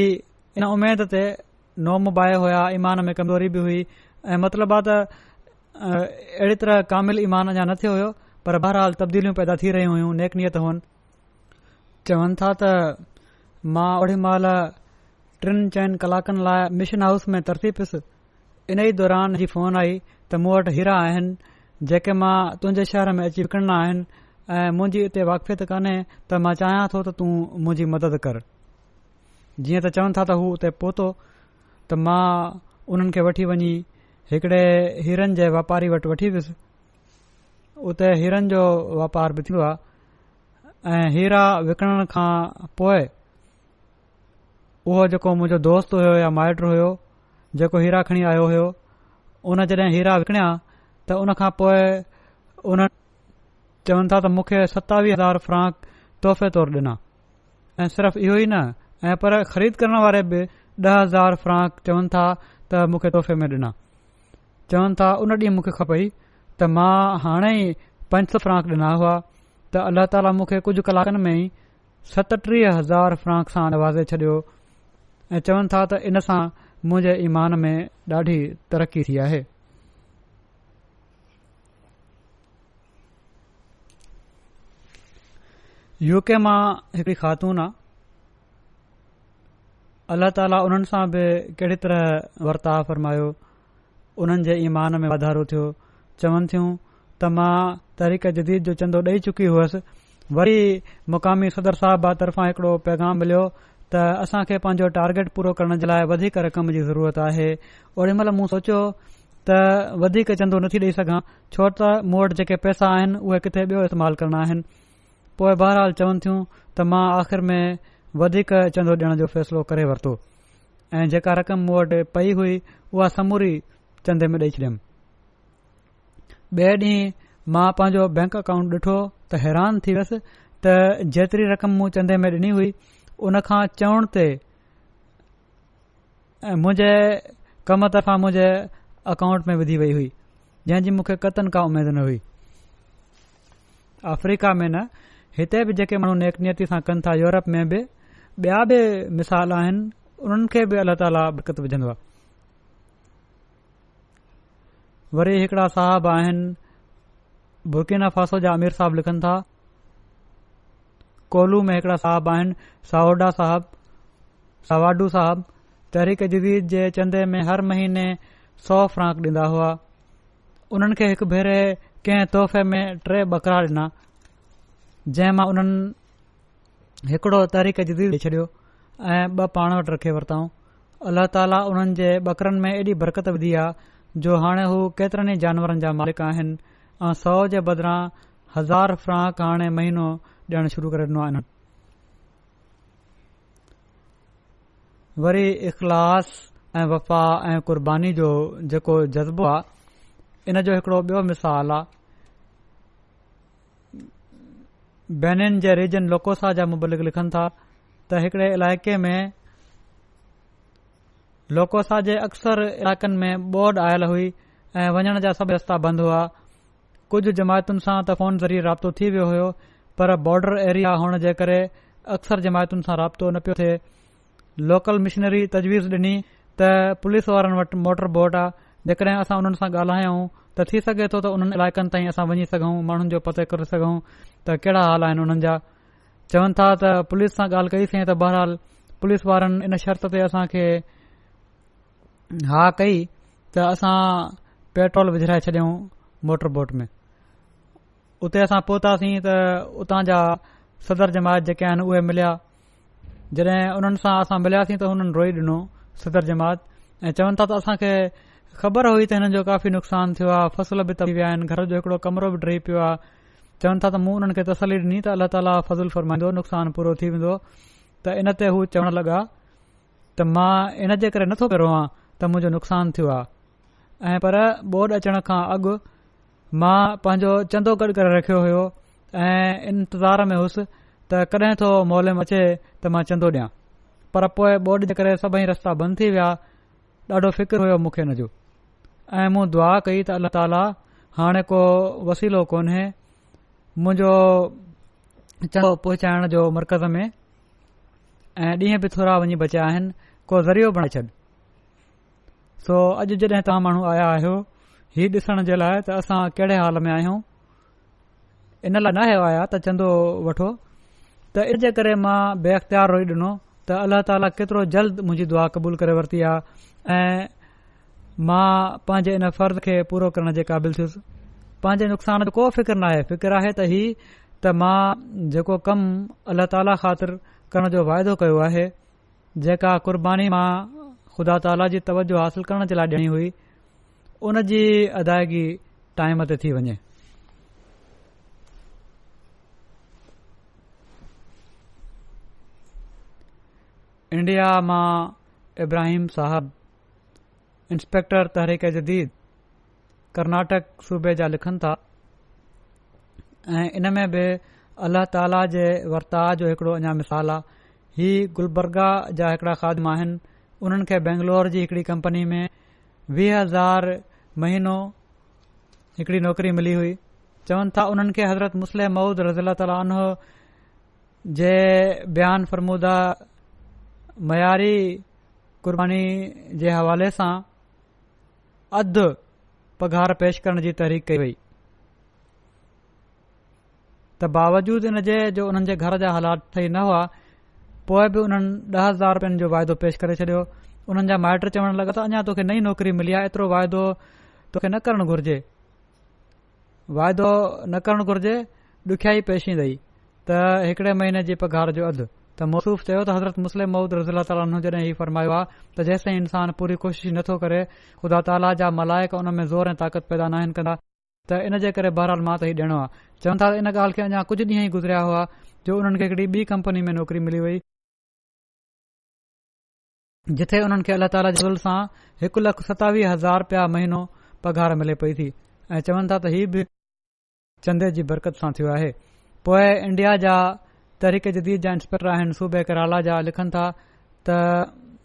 इन उमेद ते नोम बाए हुया, ईमान में कमज़ोरी बि हुई ऐं मतिलबु आहे त अहिड़ी तरह कामिल ईमान अञा न थियो हुयो, पर बहरहाल तब्दीलियूं पैदा थी रहियूं हुयूं, नेक नियत हुअनि। चवनि था त मां ओड़ी महिल 3-4 कलाकनि लाइ मिशन हाउस में तरसी पियुसि। इन ई दौरान जी फ़ोन आई त मूं वटि हीरा आहिनि जेके मां तुंहिंजे शहर में अची विकिणणा आहिनि ऐं मुंहिंजी हिते वाक़फ़ियत कान्हे, त मां चाहियां थो त तूं मुंहिंजी मदद कर। जीअं त चवनि था त हू उते पहुतो त मां उन्हनि खे वठी वञी हिकिड़े हीरनि जे वापारी वटि वठी वियुसि। उते हीरनि जो वापार बि थींदो आहे ऐं हीरा विकिणण खां पोइ उहो जेको मुंहिंजो दोस्त हुयो या माइट हुयो जेको हीरा खणी आयो हुयो, उन जॾहिं हीरा विकिणिया त उन खां पोइ उन चवनि था त मूंखे 27,000 फ्रांक तोहफ़े तौरु ॾिना। ऐं सिर्फ़ इहो ई न, ऐं पर ख़रीद करण वारे बि 10,000 फ्रांक चवनि था त मूंखे तोहफ़े में ॾिना। चवनि था उन ॾींहुं मूंखे खपई त मां हाणे ई 500 फ्रांक ॾिना हुआ, त अल्लाह ताला मूंखे कुझु कलाकनि में ई 37,000 फ्रांक सां नवाज़े छॾियो। ऐं चवनि था त इन सां मुंहिंजे ईमान में ॾाढी तरक़ी थी आहे। यूके मां हिकिड़ी ख़ातून आहे, अल्लाह ताला उन्हनि सां बि कहिड़ी तरह वर्ताव फरमायो, उन्हनि जे ईमान में वाधारो थियो। चवनि थियूं त मां तहरीक जदीद जो चंदो ॾेई चुकी हुअसि। वरी मुक़ामी सदर साहिब तरफ़ां हिकिड़ो पैगाम मिलियो त असां खे पंहिंजो टारगेट पूरो करण जे लाइ वधीक रक़म जी ज़रूरत आहे। ओॾी महिल मूं सोचियो त वधीक चंदो नथी ॾेई सघां, छो त मूं वटि जेके पैसा आहिनि उहे किथे ॿियो इस्तेमालु करणा आहिनि। पोइ बहरहाल चवनि थियूं त मां आख़िर में वधीक चंदो ॾियण जो फ़ैसिलो करे वरितो ऐं जेका रक़म मूं वटि पई हुई उहा समूरी चंदे में ॾेई छॾियमि। ॿिए ॾींहुं मां पंहिंजो बैंक अकाउंट ॾिठो त हैरान थी वियसि त जेतिरी रक़म मूं चंदे में ॾिनी हुई उन खां चवण ते मुंहिंजे कम तरफ़ां मुंहिंजे अकाउंट में विधी वई हुई, जंहिंजी मूंखे कतन का उमेद न हुई। अफ्रीका में न, हिते बि जेके माण्हू नेक नियती सां कनि था, यूरोप में बि ॿिया बि मिसाल आहिनि, उन्हनि खे बि अल्लाह ताला बरकत विझंदो आहे। वरी हिकिड़ा साहब आहिनि, बुर्किना फासो जा अमीर साहब लिखनि था। कोलू में हिकिड़ा साहब आहिनि, सावाडू साहब, तहरीक जदीद जे चंदे में हर महीने 100 फ्रांक ॾींदा हुआ। उन्हनि खे हिकु भेरे कंहिं तोहफ़े में 3 बकरा ॾिना, जंहिं मां उन्हनि हिकिड़ो तहरीक जदीद ॾेई छॾियो ऐं 2 पाण वटि रखे वरिताऊं। अल्लाह ताला उन्हनि जे बकरनि में एॾी बरकत विधी आहे जो हाणे हू केतिरनि ई जानवरनि जा मालिक आहिनि ऐं 100 जे बदिरां 1000 फ्रांक हाणे महीनो ॾियणु शुरू करे ॾिनो आहे। वरी इख़लास ऐं वफ़ा ऐं क़ुर्बानी जो जेको जज़्बो आहे, इन जो हिकिड़ो ॿियो मिसाल आहे। बेनिन जे रीजन लोकोसा जा मुबलिक लिखनि था त हिकिड़े इलाइक़े में लोकोसा जे अक्सर इलाइक़नि में ॿोॾ आयल हुई ऐं वञण जा सभु रस्ता बंदि हुआ। कुझु जमायतुनि सां त फ़ोन ज़रिए राब्तो थी वियो हुयो, पर बॉर्डर एरिया हुअण जे करे अक्सर जमायतुनि सां राब्तो न पियो थिए। लोकल मिशनरी तजवीज़ ॾिनी त पुलिस वारनि वटि मोटर बोट आहे, जेकॾहिं असां उन्हनि सां ॻाल्हायूं त थी सघे थो त उन्हनि इलाइक़नि ताईं असां वञी सघूं, माण्हुनि जो पते करे सघूं त कहिड़ा हाल आहिनि उन्हनि जा। चवनि था त पुलिस सां ॻाल्हि कईसीं त बहरहाल पुलिस वारनि इन शर्त ते असां खे हा कई त असां पेट्रोल विझराए छॾियऊं मोटर बोट में। उते असां पहुतासीं त उतां जा सदर जमात जेके आहिनि उहे मिलिया। जॾहिं उन्हनि सां असां मिलियासीं त हुननि रोई ॾिनो सदर जमात ऐं चवनि था त असांखे ख़बर हुई त हिननि जो काफ़ी नुक़सान थियो आहे, फसल बि तबाह विया आहिनि, घर जो हिकिड़ो कमरो बि ड्रही पियो आहे। चवनि था त मूं उन्हनि खे तसली ॾिनी त अल्लाह ताला फज़ुल फरमाईंदो, नुक़सान पूरो थी वेंदो। त इन ते हू चवण लॻा त मां इन जे करे नथो पियो रहां त मुंहिंजो नुक़सान थियो आहे, ऐं पर ॿोॾ अचण खां अॻु मां पंहिंजो चंदो गॾु करे रखियो हुयो ऐं इंतज़ार में हुउसि त कॾहिं थो मोलम अचे त मां चंदो ॾियां। पर पोइ ॿोॾ जे करे सभई रस्ता बंदि थी विया। ॾाढो फ़िक्र हुयो मूंखे हिन जो ऐं मूं दुआ कई त अल्लाह ताला हाणे को वसीलो कोन्हे, मुंहिंजो चंदो पहुचाइण जो मर्कज़ में ऐं ॾींहं बि थोरा वञी बचिया आहिनि, को ज़रियो बणाए छॾ। सो अॼु जॾहिं तव्हां माण्हू आया आहियो हीउ ॾिसण जे लाइ त असां कहिड़े हाल में आहियूं। इन लाइ न आया त चंदो वठो। त इन जे करे मां बेअख़्तियार रोई ॾिनो त अल्लाह ताला केतिरो जल्द मुंहिंजी दुआ क़बूल करे वरिती आहे ऐं मां पंहिंजे इन फ़र्ज़ खे पूरो करण जे क़ाबिल थियुसि। पंहिंजे नुक़सान जो को फ़िक्र न आहे। फ़िक्र आहे त ही त मां जेको कमु अल्लाह ताला ख़ातिर करण जो वाइदो कयो आहे, जेका क़ुर्बानी मां ख़ुदा ताला जी तवजो हासिल करण जे लाइ ॾियणी हुई, उन जी अदायगी टाइम ते थी वञे। इंडिया मां इब्राहिम साहब, इंस्पेक्टर तहरीक जदीद, कर्नाटक सूबे जा लिखनि था ऐं इन में बि अल्लाह ताला जे वर्ताउ जो हिकिड़ो अञा मिसाल आहे। ही गुलबर्गा जा हिकिड़ा ख़ादिम आहिनि। उन्हनि खे बेंगलोर जी हिकिड़ी कंपनी में 20,000 महीनो हिकिड़ी नौकरी मिली हुई। चवनि था उन्हनि खे हज़रत मुस्लिम मऊद रज़ी ताला अन्हु जे बयान फरमूदा मयारी क़ुर्बानी जे हवाले सां अधु पघार पेश करण जी तहरीक कई वई। त बावजूद इन जे जो उन्हनि जे घर जा हालात सही न हुआ, पोइ बि उन्हनि 10,000 रुपयनि जो वाइदो पेश करे छडि॒यो। उन्हनि जा माइट चवण लॻा त अञा तोखे नई नौकरी मिली आहे, एतिरो वाइदो तोखे न करणु घुर्जे। वाइदो न करणु घुर्जे, ॾुखियाई पेश ईंदई त हिकड़े महीने जी पघार जो अधु। त मौसूफ़ चयो त हज़रत मुस्लिम मऊद रज़ी ताला अन्हु जॾहिं हीउ फरमायो आहे त जेसिताईं इंसान पूरी कोशिश नथो करे, ख़ुदा ताला जा मलाइक उन में ज़ोर ऐं ताक़त पैदा न आहिनि कंदा। त इन जे करे बहरहाल मां त हीउ ॾियणो आहे। चवनि था इन ॻाल्हि खे अञा कुझु ॾींहं ई गुज़रिया हुआ जो उन्हनि खे हिकड़ी ॿी कंपनी में नौकरी मिली वई, जिथे उन्हनि खे अल्लाह ताला जे फज़ल सां 1,27,000 रुपया महीनो पघार मिले पई थी। ऐं चवनि था त हीउ बि चंदे जी बरकत सां थियो आहे। पोइ इंडिया जा तहरीक जदीद जा इंस्पेक्टर आहिनि सूबे केरला जा, लिखनि था त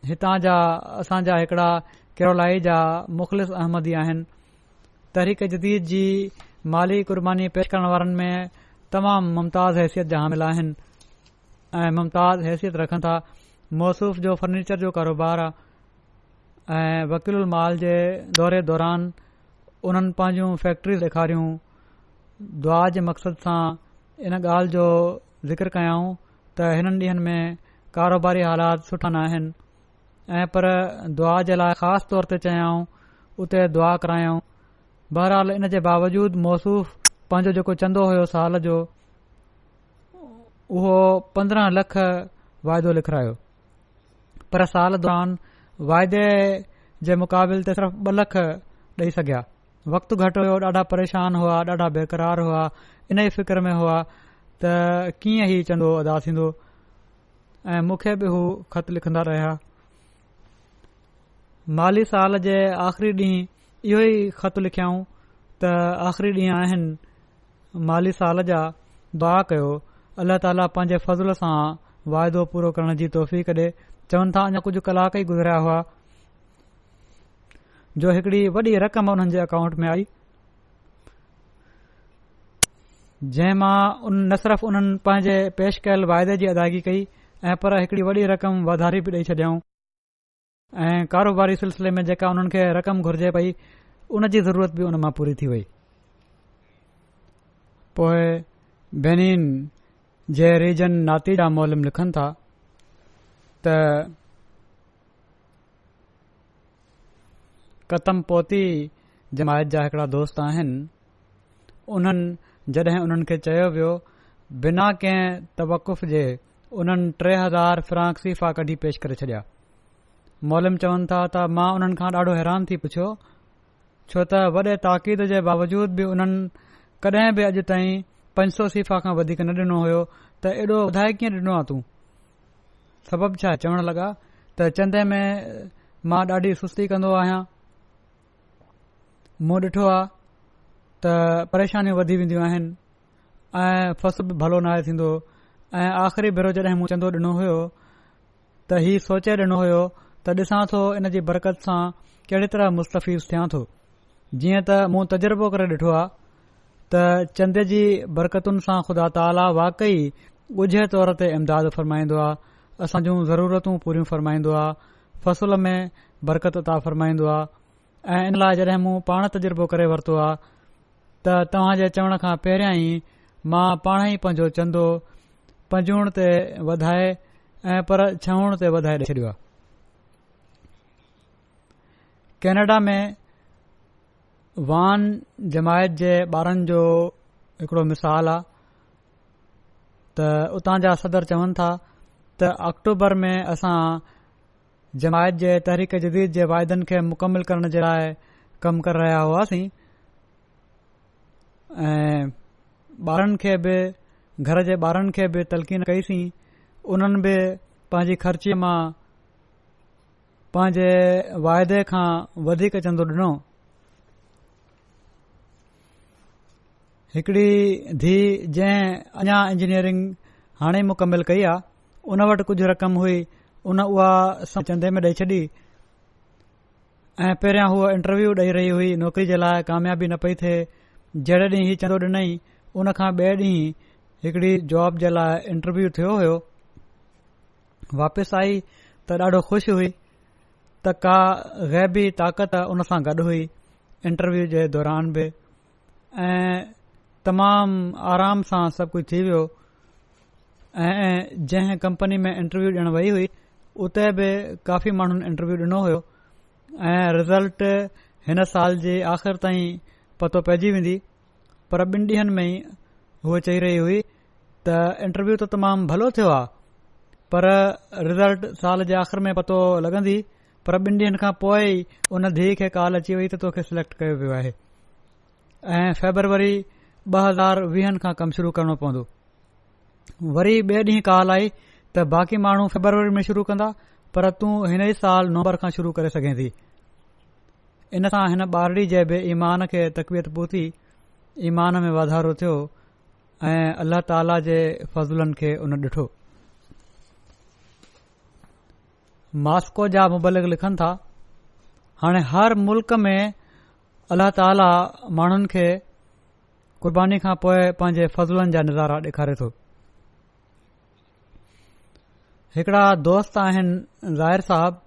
हितां जा असांजा हिकड़ा केरलाई जा मुख़लिस अहमदी आहिनि। तहरीक जदीद जी माली क़ुर्बानी पेश करण वारनि में तमामु मुमताज़ हैसियत जा हामिल आहिनि ऐं मुमताज़ हैसियत रखनि था। मौसूफ़ जो फर्नीचर जो कारोबार आहे ऐं वकील माल जे दौरे दौरान उन्हनि पंहिंजूं फैक्ट्रीज़ ॾेखारियूं। दुआ जे मक़सद सां इन ॻाल्हि जो ज़िक्र कयाऊं त हिननि ॾींहनि में कारोबारी हालात सुठा न आहिनि ऐं पर दुआ जे लाइ ख़ासि तौर ते चयाऊं उते दुआ करायूं। बहरहाल इन जे बावजूद मौसूफ़ पंहिंजो जेको चंदो हुयो साल जो, उहो 15 लख वाइदो लिखायो, पर साल दौरान वाइदे जे मुक़ाबिल ते सिर्फ़ 2 लख ॾेई सघिया। वक़्तु घटि हुयो, ॾाढा परेशान हुआ, ॾाढा बेक़रार हुआ, इन ई फ़िक्र में हुआ त कीअं ही चंदो अदा थींदो ऐं मूंखे बि हू ख़त लिखंदा रहिया। माली साल जे आख़िरी ॾींहुं इहो ई ख़त लिखियाऊं त आख़िरी ॾींहं आहिनि माली साल जा, दुआ कयो अल्लाह ताला पंहिंजे फज़ल सां वाइदो पूरो करण जी तौफ़ीक़ ॾे। चवनि था अञा कुझु कलाक ई गुज़रिया हुआ जो हिकड़ी वॾी रक़म उन्हनि जे अकाउंट में आई, जंहिं मां न सिर्फ़ उन्हनि पंहिंजे पेश कयल वाइदे जी अदायगी कई ऐं पर हिकड़ी वॾी रक़म वाधारी बि ॾेई छॾियाऊं ऐं कारोबारी सिलसिले में जेका उन्हनि खे रक़म घुर्जे पई उन जी ज़रूरत बि उन मां पूरी थी वई। पोइ बेनिन जे रीजन नातीजा मोलम लिखनि था त कतम पोती जमायत जा हिकड़ा दोस्त आहिनि। उन्हनि जॾहिं उन्हनि खे चयो वियो बिना कंहिं तवक़ुफ़ जे उन्हनि 3,000 फ्रांक सीफ़ा कढी पेश करे छॾिया। मोलम चवनि था त मां उन्हनि खां ॾाढो हैरान थी पुछियो, छो त वॾे ताक़ीद जे बावजूद बि उन्हनि कॾहिं बि अॼु ताईं 500 सीफ़ा खां वधीक न ॾिनो हुयो, त एॾो वधाए कीअं ॾिनो आहे तूं? सबबु छा? चवण लॻा त चंदे में मां ॾाढी सुस्ती कंदो आहियां, मूं ॾिठो आहे त परेशानियूं वधी वेंदियूं आहिनि ऐं फसल बि भलो नाहे थींदो ऐं आख़िरी भेरो जॾहिं मूं चंदो ॾिनो हुयो त हीउ सोचे ॾिनो हुयो त ॾिसां थो इन जी बरकत सां कहिड़ी तरह मुस्तफ़ीज़ थियां थो। जीअं त मूं तजुर्बो करे ॾिठो आहे त चंदे जी बरकतुनि सां ख़ुदा ताला वाकई ॻुझे तौर ते इमदाद फ़रमाईंदो आहे, असां जूं ज़रूरतूं पूरियूं फ़रमाईंदो आहे, फसल में बरकत अता फ़रमाईंदो आहे ऐं इन लाइ जॾहिं मूं पाण तजुर्बो करे वरितो आहे त तव्हां जे चवण खां पहिरियां ई मां पाण ई पंहिंजो चंदो पंजूण ते वधाए ऐं पर छऊण ते वधाए ॾेई छॾियो आहे। कैनेडा में वान जमायत जे ॿारनि जो हिकिड़ो मिसाल आहे त उतां जा सदर चवनि था त अक्टूबर में असां जमायत जे तहरीक जदीद जे वाइदनि खे मुकमिल करण जे लाइ कमु करे रहिया हुआसीं ऐं ॿारनि खे बि घर जे ॿारनि खे बि तलक़ीन कईसीं। उन्हनि बि पंहिंजी ख़र्ची मां पंहिंजे वाइदे खां वधीक चंदो ॾिनो। हिकड़ी धीउ जंहिं अञा इंजीनियरिंग हाणे मुकमिल कई आहे उन वटि कुझु रक़म हुई, उन उहा चंदे में ॾेई छॾी ऐं पहिरियां हूअ इंटरव्यू ॾेई रही हुई नौकरी जे लाइ, कामयाबी न पई थिए। जहिड़े ॾींहुं हीउ चंदो ॾिनई उन खां ॿिए ॾींहुं हिकड़ी जॉब जे लाइ इंटरव्यू थियो हुयो। वापसि आई त ॾाढो खु़शि हुई त का ग़ैबी ताक़त उन सां गॾु हुई इंटरव्यू जे दौरान बि, ऐं तमामु आराम सां सभु कुझु थी वियो। ऐं जंहिं कंपनी में इंटरव्यू ॾियण वई हुई उते बि काफ़ी माण्हुनि इंटरव्यू ॾिनो हुयो ऐं रिज़ल्ट हिन साल जे आख़िर ताईं पतो पइजी वेंदी, पर 2 ॾींहनि में ई हूअ चई रही हुई त इंटरव्यू त तमामु भलो थियो आहे, पर रिज़ल्ट साल जे आख़िर में पतो लॻंदी। पर 2 ॾींहनि खां पोइ ई उन धीउ खे कॉल अची वई त तोखे सिलेक्ट कयो वियो आहे ऐं फेबरवरी 2020 खां कमु शुरू करणो पवंदो। वरी ॿिए ॾींहुं कॉल आई त बाक़ी माण्हू फेबरवरी में शुरू कंदा, पर तूं हिन ई साल नवंबर खां शुरू करे सघें थी। इन सां हिन ॿारड़ी जे बि ईमान खे तक़वियत पहुती, ईमान में वाधारो थियो ऐं अल्लाह ताला जे फज़लनि खे उन ॾिठो। मास्को जा मुबलिग लिखनि था, हाणे हर मुल्क में अल्लाह ताला माण्हुनि खे क़ुर्बानी खां पोइ पंहिंजे फज़लनि जा नज़ारा ॾेखारे थो। हिकड़ा दोस्त आहिनि ज़ाहिर साहब,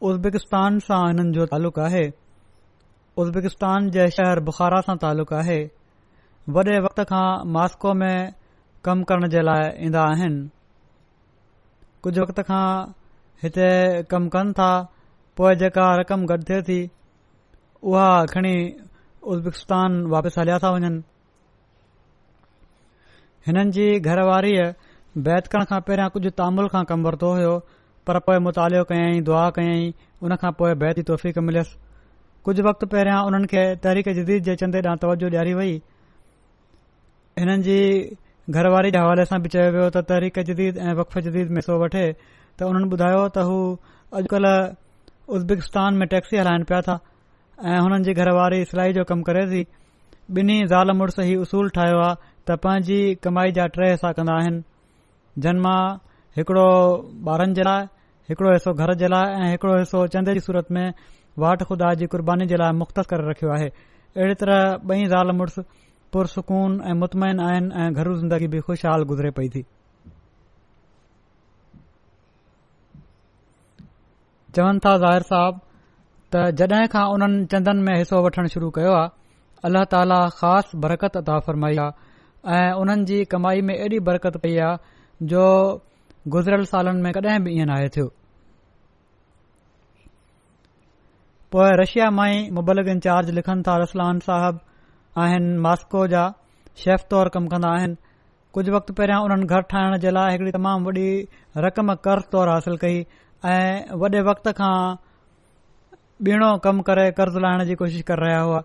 उज़्बेकिस्तान सां हिननि जो तालुक़ आहे। उज़्बेकिस्तान जे शहर बुखारा सां तालुक़ आहे। वॾे वक़्त खां मास्को में कमु करण जे लाइ ईंदा आहिनि। कुझु वक़्त खां हिते कमु कनि था, पोइ जेका रक़म गॾु थिए थी उहा खणी उज़्बेकिस्तान वापसि हलिया था वञनि। हिननि जी घरवारीअ बैत करण खां पहिरियां कुझु तामुल खां कमु वरितो हुयो, पर पोइ मुतालियो कयईं, दुआ कयईं, उन खां पोइ बैत जी तौफ़ीक़ मिलियसि। कुझु वक़्तु पहिरियां उन्हनि खे तहरीक जदीद जे चंदे ॾांहुं तवजो ॾियारी वई। हिननि जी घरवारी जे हवाले सां बि चयो वियो त तहरीक जदीद ऐं वक़फ़ जदीद में हिसो वठे, त उन्हनि ॿुधायो त हू अॼुकल्ह उज़्बेकिस्तान में टैक्सी हलाइनि पिया था ऐं हुननि जी घरवारी सिलाई जो कमु करे थी। ॿिन्ही ज़ाल मुड़ुस ही उसूल ठाहियो आहे त पंहिंजी कमाई जा 3 हिसा कंदा आहिनि, जन मां हिकड़ो ॿारनि जे लाइ, हिकड़ो हिसो घर जे लाइ ऐं हिकड़ो हिसो चंदे जी सूरत में वाट खुदा जी कुर्बानी जे लाइ मुख़्तस करे रखियो आहे। अहिड़ी तरह 2 ज़ाल मुड़ुस पुरसकून ऐं मुतमइन आहिनि ऐं घरू ज़िंदगी बि ख़ुशहाल गुज़रे पई थी। चवनि था ज़ाहिर साहब त जॾहिं खां उन्हनि चंदनि में हिसो वठणु शुरू कयो आहे, अल्लाह ताला ख़ासि बरकत अता फ़रमाई आहे ऐं उन्हनि जी कमाई में एॾी बरकत पई आहे जो गुज़िरियल सालनि में कॾहिं बि ईअं नाहे थियो। पोइ रशिया मां ई मुबलिग इंचार्ज लिखनि था, रसलान साहब आहिनि, मास्को जा शेफ तौरु कमु कंदा आहिनि। कुझु वक़्तु पहिरियां उन्हनि घर ठाहिण जे लाइ हिकड़ी तमामु वॾी रक़म कर्ज़ तौरु हासिल कई ऐं वॾे वक़्त खां ॿीणो कमु करे कर्ज़ लाहिण जी कोशिश करे रहिया हुआ।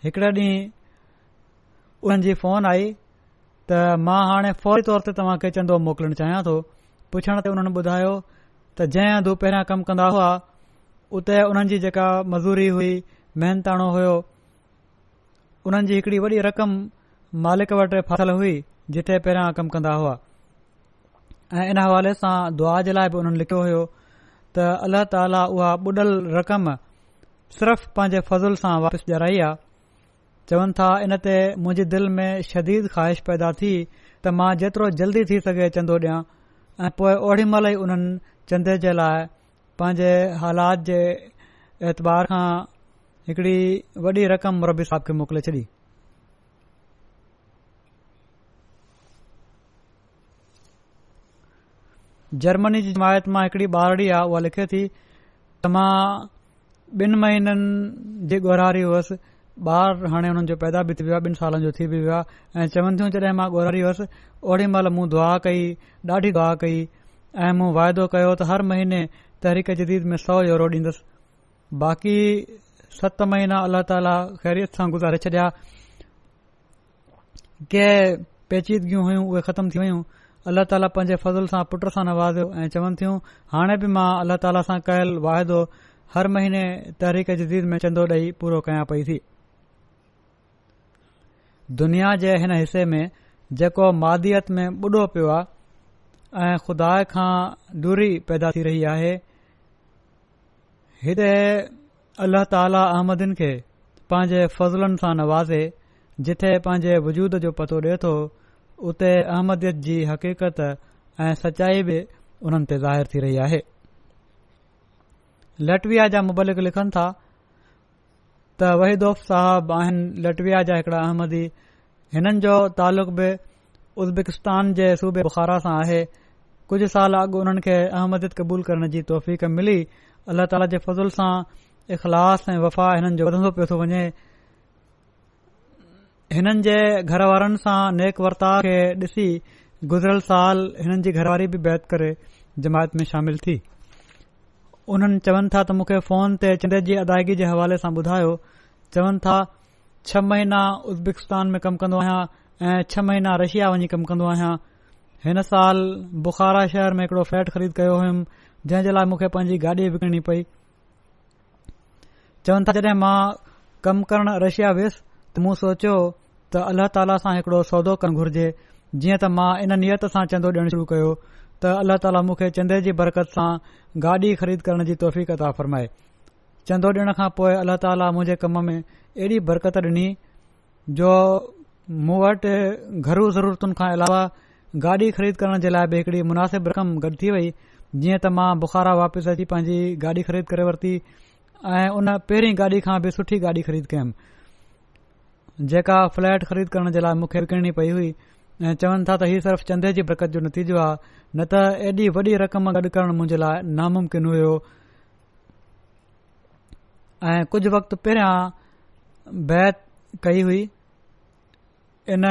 हिकड़े ॾींहुं उन्हनि जी फ़ोन आई त मां हाणे फौरी तौर ते तव्हां खे चंदो मोकिलणु चाहियां थो। पुछण ते उन्हनि ॿुधायो त जंहिं हंधु पहिरियां कमु कंदा हुआ उते उन्हनि जी जेका मज़ूरी हुई, महिनताणो हुयो, उन्हनि जी हिकड़ी वॾी रक़म मालिक वटि फाथल हुई जिथे पहिरियां कमु कंदा हुआ ऐं इन हवाले सां दुआ जे लाइ बि उन्हनि लिखियो हुयो त अल्लाह ताला उहा ॿुॾल रक़म सिर्फ़ पंहिंजे फज़ल सां वापसि ॾियाराई आहे। चवनि था इन ते मुंहिंजी दिलि में शदीद ख़्वाहिश पैदा थी त मां जेतिरो जल्दी थी सघे चंदो ॾियां ऐं पोइ ओड़ी महिल ई उन्हनि चंदे जे लाइ पंहिंजे हालात जे एतबार खां हिकड़ी वॾी रक़म मुरबी साहब खे मोकिले छॾी। जर्मनी जी जमायत मां हिकड़ी ॿारड़ी आहे, उहा लिखे थी त मां 2 महीननि जी ॻोरारी हुअसि। ॿार हाणे हुननि जो पैदा बि थी वियो आहे, 2 सालनि जो थी बि वियो आहे ऐं चवनि थियूं जॾहिं मां ॻोरारी हुअसि ओड़ी महिल मूं दुआ कई, ॾाढी दुआ कई ऐं मूं वाइदो कयो त हर महीने तहरीक जदीद में €100 ॾींदसि। बाक़ी 7 महीना अल्लाह ताला ख़ैरियत सां गुज़ारे छॾिया। के पेचीदगियूं हुयूं उहे ख़तम थी वयूं। अल्लाह ताला पंहिंजे फज़ल सां पुट सां नवाज़ियो ऐं चवनि थियूं हाणे बि मां अल्लाह ताला सां कयल वाइदो हर महीने तहरीक जदीद में चंदो ॾेई पूरो कयां पई थी। दुनिया जे हिन हिसे में जेको मादियत में ॿुॾो पियो आहे ऐं ख़ुदा खां दूरी पैदा थी रही आहे, हिते अल्लाह ताला अहमदिन खे पंहिंजे फज़लनि सां नवाज़े जिथे पंहिंजे वजूद जो पतो ॾिए थो उते अहमदियत जी हक़ीक़त ऐं सचाई बि उन्हनि ते ज़ाहिर थी रही आहे। लटविया जा मुबलिक लिखनि था त वहीदोफ साहब आहिनि लटविया जा हिकड़ा अहमदी। हिननि जो तालुक़ बि उज़्बेकिस्तान जे सूबे बुखारा सां आहे। कुझु साल अॻु उन्हनि खे अहमदियत क़बूल करण जी तौफ़ीक़ मिली। अल्लाह ताला जे फज़ल सां इख़लास ऐं वफ़ा हिननि जो वधंदो पियो थो वञे। हिननि जे घर वारनि सां नेक वर्ताव खे ॾिसी गुज़िरियल साल हिननि जी घरवारी बि बैत करे जमायत में शामिल थी। उन्हनि चवनि था त मूंखे फ़ोन ते चंदे जी अदायगी जे हवाले सां ॿुधायो। चवनि था 6 महीना उज़्बेकिस्तान में कमु कंदो आहियां ऐं 6 महीना रशिया वञी कमु कंदो आहियां। हिन साल बुखारा शहर में हिकड़ो फ्लैट ख़रीद कयो हुयुमि जंहिं जे लाइ मूंखे पंहिंजी गाॾी विकिणणी पई। चवनि था जॾहिं मां कमु करण रशिया वियुसि त मूं सोचियो त अल्लाह ताला सां हिकड़ो सौदो करणु घुर्जे। जीअं त मां इन नियत सां चंदो ॾियणु शुरू कयो त अल्लाह ताला मूंखे चंदे जी बरकत सां गाॾी ख़रीद करण जी तौफ़ीक़ अता फ़रमाए। चंदो ॾियण खां पोइ अल्लाह ताला मुंहिंजे कम में एॾी बरकत ॾिनी जो मूं वटि घरू ज़रूरतुनि खां अलावा गाॾी ख़रीद करण जे लाइ बि हिकड़ी मुनासिब रक़म गॾु थी वई। जीअं त मां बुखारा वापसि अची पंहिंजी गाॾी ख़रीद करे वरिती ऐं उन पहिरीं गाॾी खां बि सुठी गाॾी ख़रीद कयमि जेका फ्लैट ख़रीद करण जे लाइ मूंखे विकिणणी पई हुई। ऐं चवनि था त हीउ सिर्फ़ चंदे जी बरकत जो नतीजो आहे, न त एॾी वॾी रक़म गॾु करणु मुंहिंजे लाइ नामुमकिन हुयो। ऐं कुझु वक़्तु पहिरियां बैत कई हुई। इन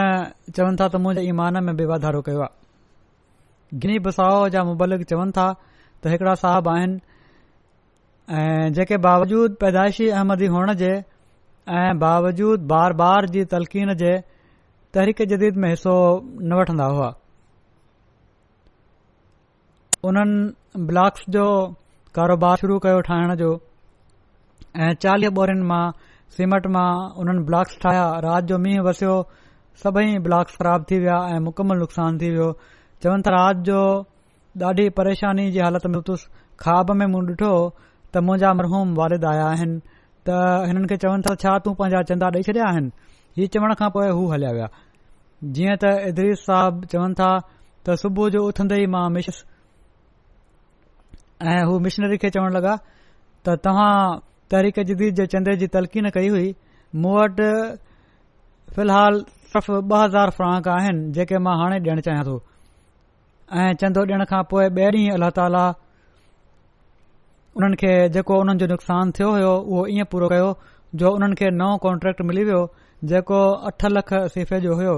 चवनि था त मुंहिंजे ईमान में बि वाधारो कयो आहे। गिनी बसाओ जा मुबलिक चवनि था त हिकड़ा साहब आहिनि ऐं जेके बावजूद पैदाइशी अहमदी हुअण जे ऐं बावजूद बार बार जी तलक़ीन जे तहरीक जदीद में हिसो न वठंदा हुआ। उन्हनि ब्लॉक्स जो कारोबार शुरू कयो ठाहिण जो ऐं 40 बोरियुनि मां सीमेंट मां उन्हनि ब्लॉक्स ठाहिया। राति जो मींहुं वसियो, सभई ब्लॉक्स ख़राब थी विया ऐं मुकमल नुक़सान थी वियो। चवनि था राति जो ॾाढी परेशानी जी हालत में हुतुसि। ख़्वाब में मूं ॾिठो त मुंहिंजा मरहूम वालिद आया आहिनि त हिननि खे चवनि था छा तूं पंहिंजा चंदा ॾेई छॾिया आहिनि। हीउ चवण खां पोइ हू हलिया विया। जीअं त इदरीस साहब चवनि था त सुबुह जो उथंदे ई मां मिशस ऐं हू मिशनरी खे चवण लॻा त तव्हां तहरीक जदीद जे चंदे जी तलक़ीन कई हुई। मूं वटि फ़िलहाल सिर्फ़ 2000 फ्रांक आहिनि जेके मां हाणे ॾियणु चाहियां थो। ऐं चंदो ॾियण खां पोइ ॿिए ॾींहुं अल्लाह ताला उन्हनि खे जेको उन्हनि जो नुक़सान थियो हुयो उहो ईअं पूरो कयो जो उन्हनि खे नओं कॉन्ट्रैक्ट मिली वियो जेको 8 लख सीफ़े जो हुयो